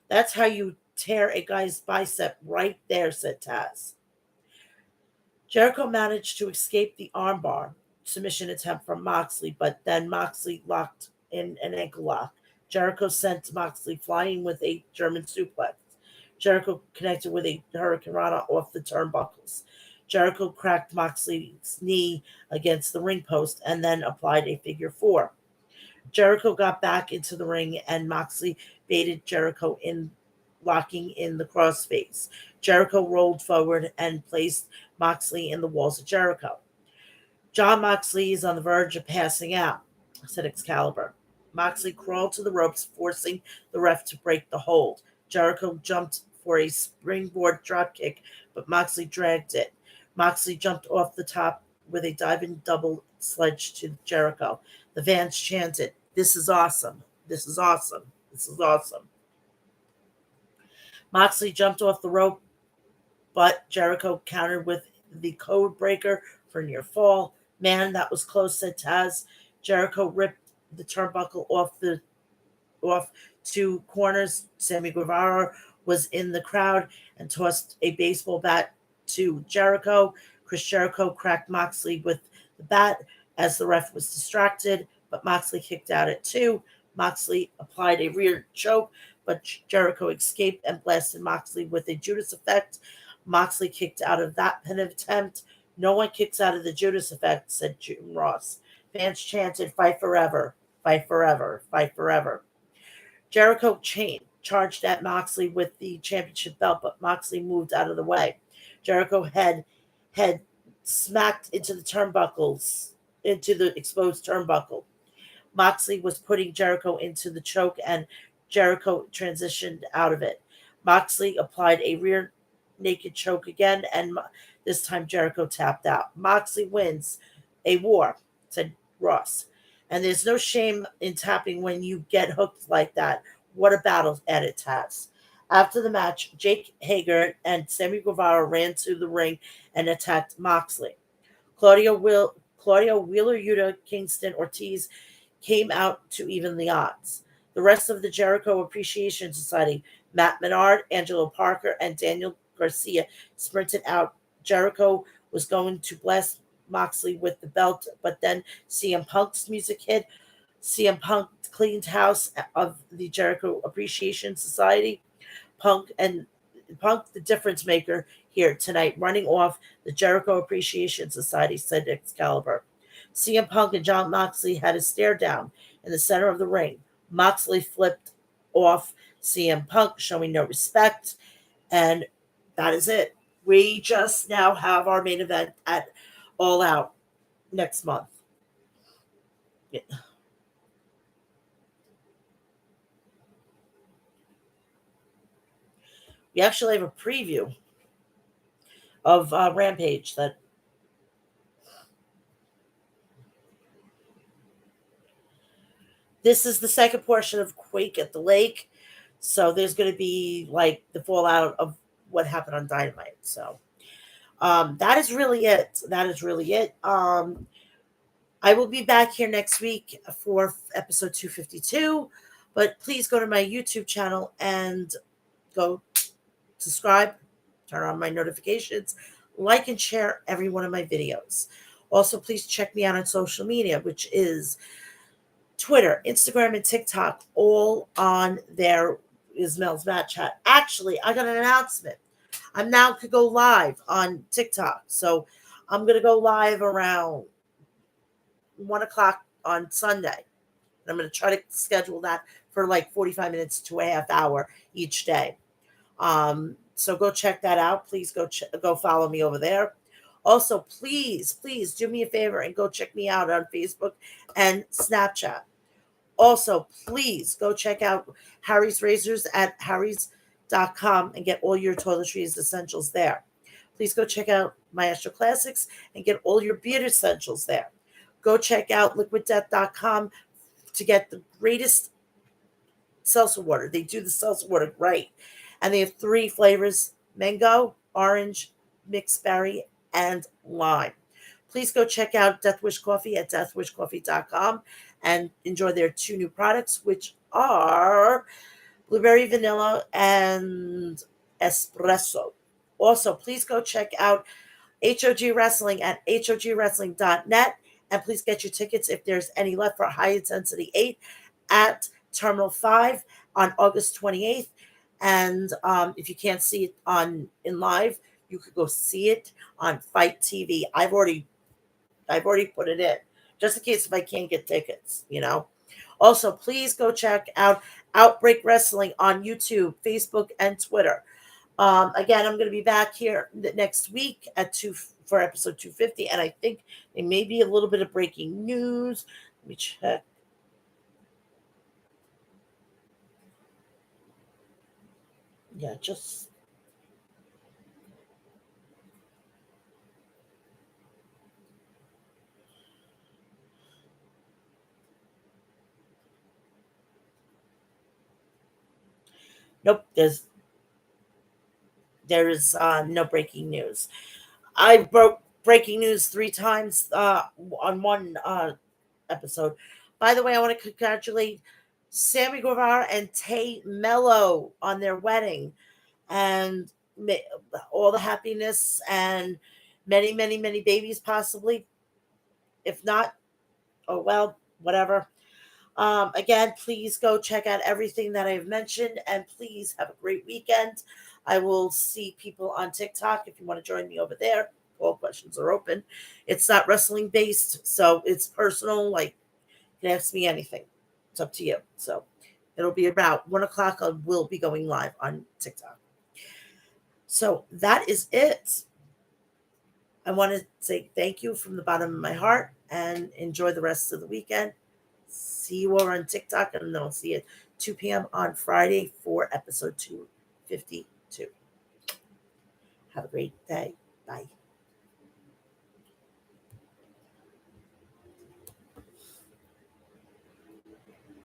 That's how you tear a guy's bicep right there, said Taz. Jericho managed to escape the armbar submission attempt from Moxley, but then Moxley locked in an ankle lock. Jericho sent Moxley flying with a German suplex. Jericho connected with a Hurricane Rana off the turnbuckles. Jericho cracked Moxley's knee against the ring post and then applied a figure four. Jericho got back into the ring and Moxley baited Jericho in, locking in the crossface. Jericho rolled forward and placed Moxley in the walls of Jericho. John Moxley is on the verge of passing out, said Excalibur. Moxley crawled to the ropes, forcing the ref to break the hold. Jericho jumped for a springboard dropkick, but Moxley dragged it. Moxley jumped off the top with a diving double sledge to Jericho. The fans chanted, "This is awesome. This is awesome. This is awesome." Moxley jumped off the rope, but Jericho countered with the code breaker for near fall. Man, that was close, said Taz. Jericho ripped the turnbuckle off two corners. Sammy Guevara was in the crowd and tossed a baseball bat to Jericho. Chris Jericho cracked Moxley with the bat as the ref was distracted, but Moxley kicked out at 2. Moxley applied a rear choke, but Jericho escaped and blasted Moxley with a Judas effect. Moxley kicked out of that pin attempt. No one kicks out of the Judas effect, said Jim Ross. Fans chanted, "Fight forever, fight forever, fight forever." Jericho charged at Moxley with the championship belt, but Moxley moved out of the way. Jericho head smacked into the exposed turnbuckle. Moxley was putting Jericho into the choke, and Jericho transitioned out of it. Moxley applied a rear naked choke again, and this time Jericho tapped out. Moxley wins. A war, said Ross. And there's no shame in tapping when you get hooked like that. What a battle, added Taz. After the match, Jake Hager and Sammy Guevara ran to the ring and attacked Moxley. Claudio Wheeler Yuta Kingston Ortiz came out to even the odds. The rest of the Jericho Appreciation Society, Matt Menard, Angelo Parker, and Daniel Garcia, sprinted out. Jericho was going to bless Moxley with the belt, but then CM Punk's music hit. CM Punk cleaned house of the Jericho Appreciation Society. Punk and Punk, the difference maker here tonight, running off the Jericho Appreciation Society, said Excalibur. CM Punk and John Moxley had a stare down in the center of the ring. Moxley flipped off CM Punk, showing no respect, and that is it. We just now have our main event at All Out next month. We actually have a preview of Rampage that this is the second portion of Quake at the Lake. So there's going to be like the fallout of what happened on Dynamite. So that is really it. That is really it. I will be back here next week for episode 252. But please go to my YouTube channel and go subscribe, turn on my notifications, like and share every one of my videos. Also, please check me out on social media, which is Twitter, Instagram, and TikTok. All on there is Mel's Mat Chat. Actually, I got an announcement. I'm now could go live on TikTok. So I'm going to go live around 1 o'clock on Sunday. And I'm going to try to schedule that for like 45 minutes to a half hour each day. So go check that out. Please go follow me over there. Also, please do me a favor and go check me out on Facebook and Snapchat. Also, please go check out Harry's Razors at harrys.com and get all your toiletries essentials there. Please go check out Maestro Classics and get all your beard essentials there. Go check out liquiddeath.com to get the greatest seltzer water. They do the seltzer water right. And they have 3 flavors: mango, orange, mixed berry, and lime. Please go check out Death Wish Coffee at deathwishcoffee.com and enjoy their 2 new products, which are blueberry vanilla and espresso. Also, please go check out HOG Wrestling at hogwrestling.net, and please get your tickets if there's any left for High Intensity 8 at Terminal 5 on August 28th. And if you can't see it in live, you could go see it on Fight TV. I've already put it in, just in case if I can't get tickets, Also, please go check out Outbreak Wrestling on YouTube, Facebook, and Twitter. Again, I'm going to be back here next week for episode 250, and I think there may be a little bit of breaking news. Let me check. Yeah, just nope. There is no breaking news. I broke breaking news 3 times on one episode. By the way, I want to congratulate Sammy Guevara and Tay Mello on their wedding, and all the happiness and many, many, many babies, possibly. If not, oh well, whatever. Again, please go check out everything that I've mentioned, and please have a great weekend. I will see people on TikTok if you want to join me over there. All questions are open. It's not wrestling based, so it's personal. Like, you can ask me anything. It's up to you. So it'll be about 1 o'clock. I will be going live on TikTok. So that is it. I want to say thank you from the bottom of my heart and enjoy the rest of the weekend. See you over on TikTok, and then I'll see you at 2 p.m. on Friday for episode 252. Have a great day. Bye.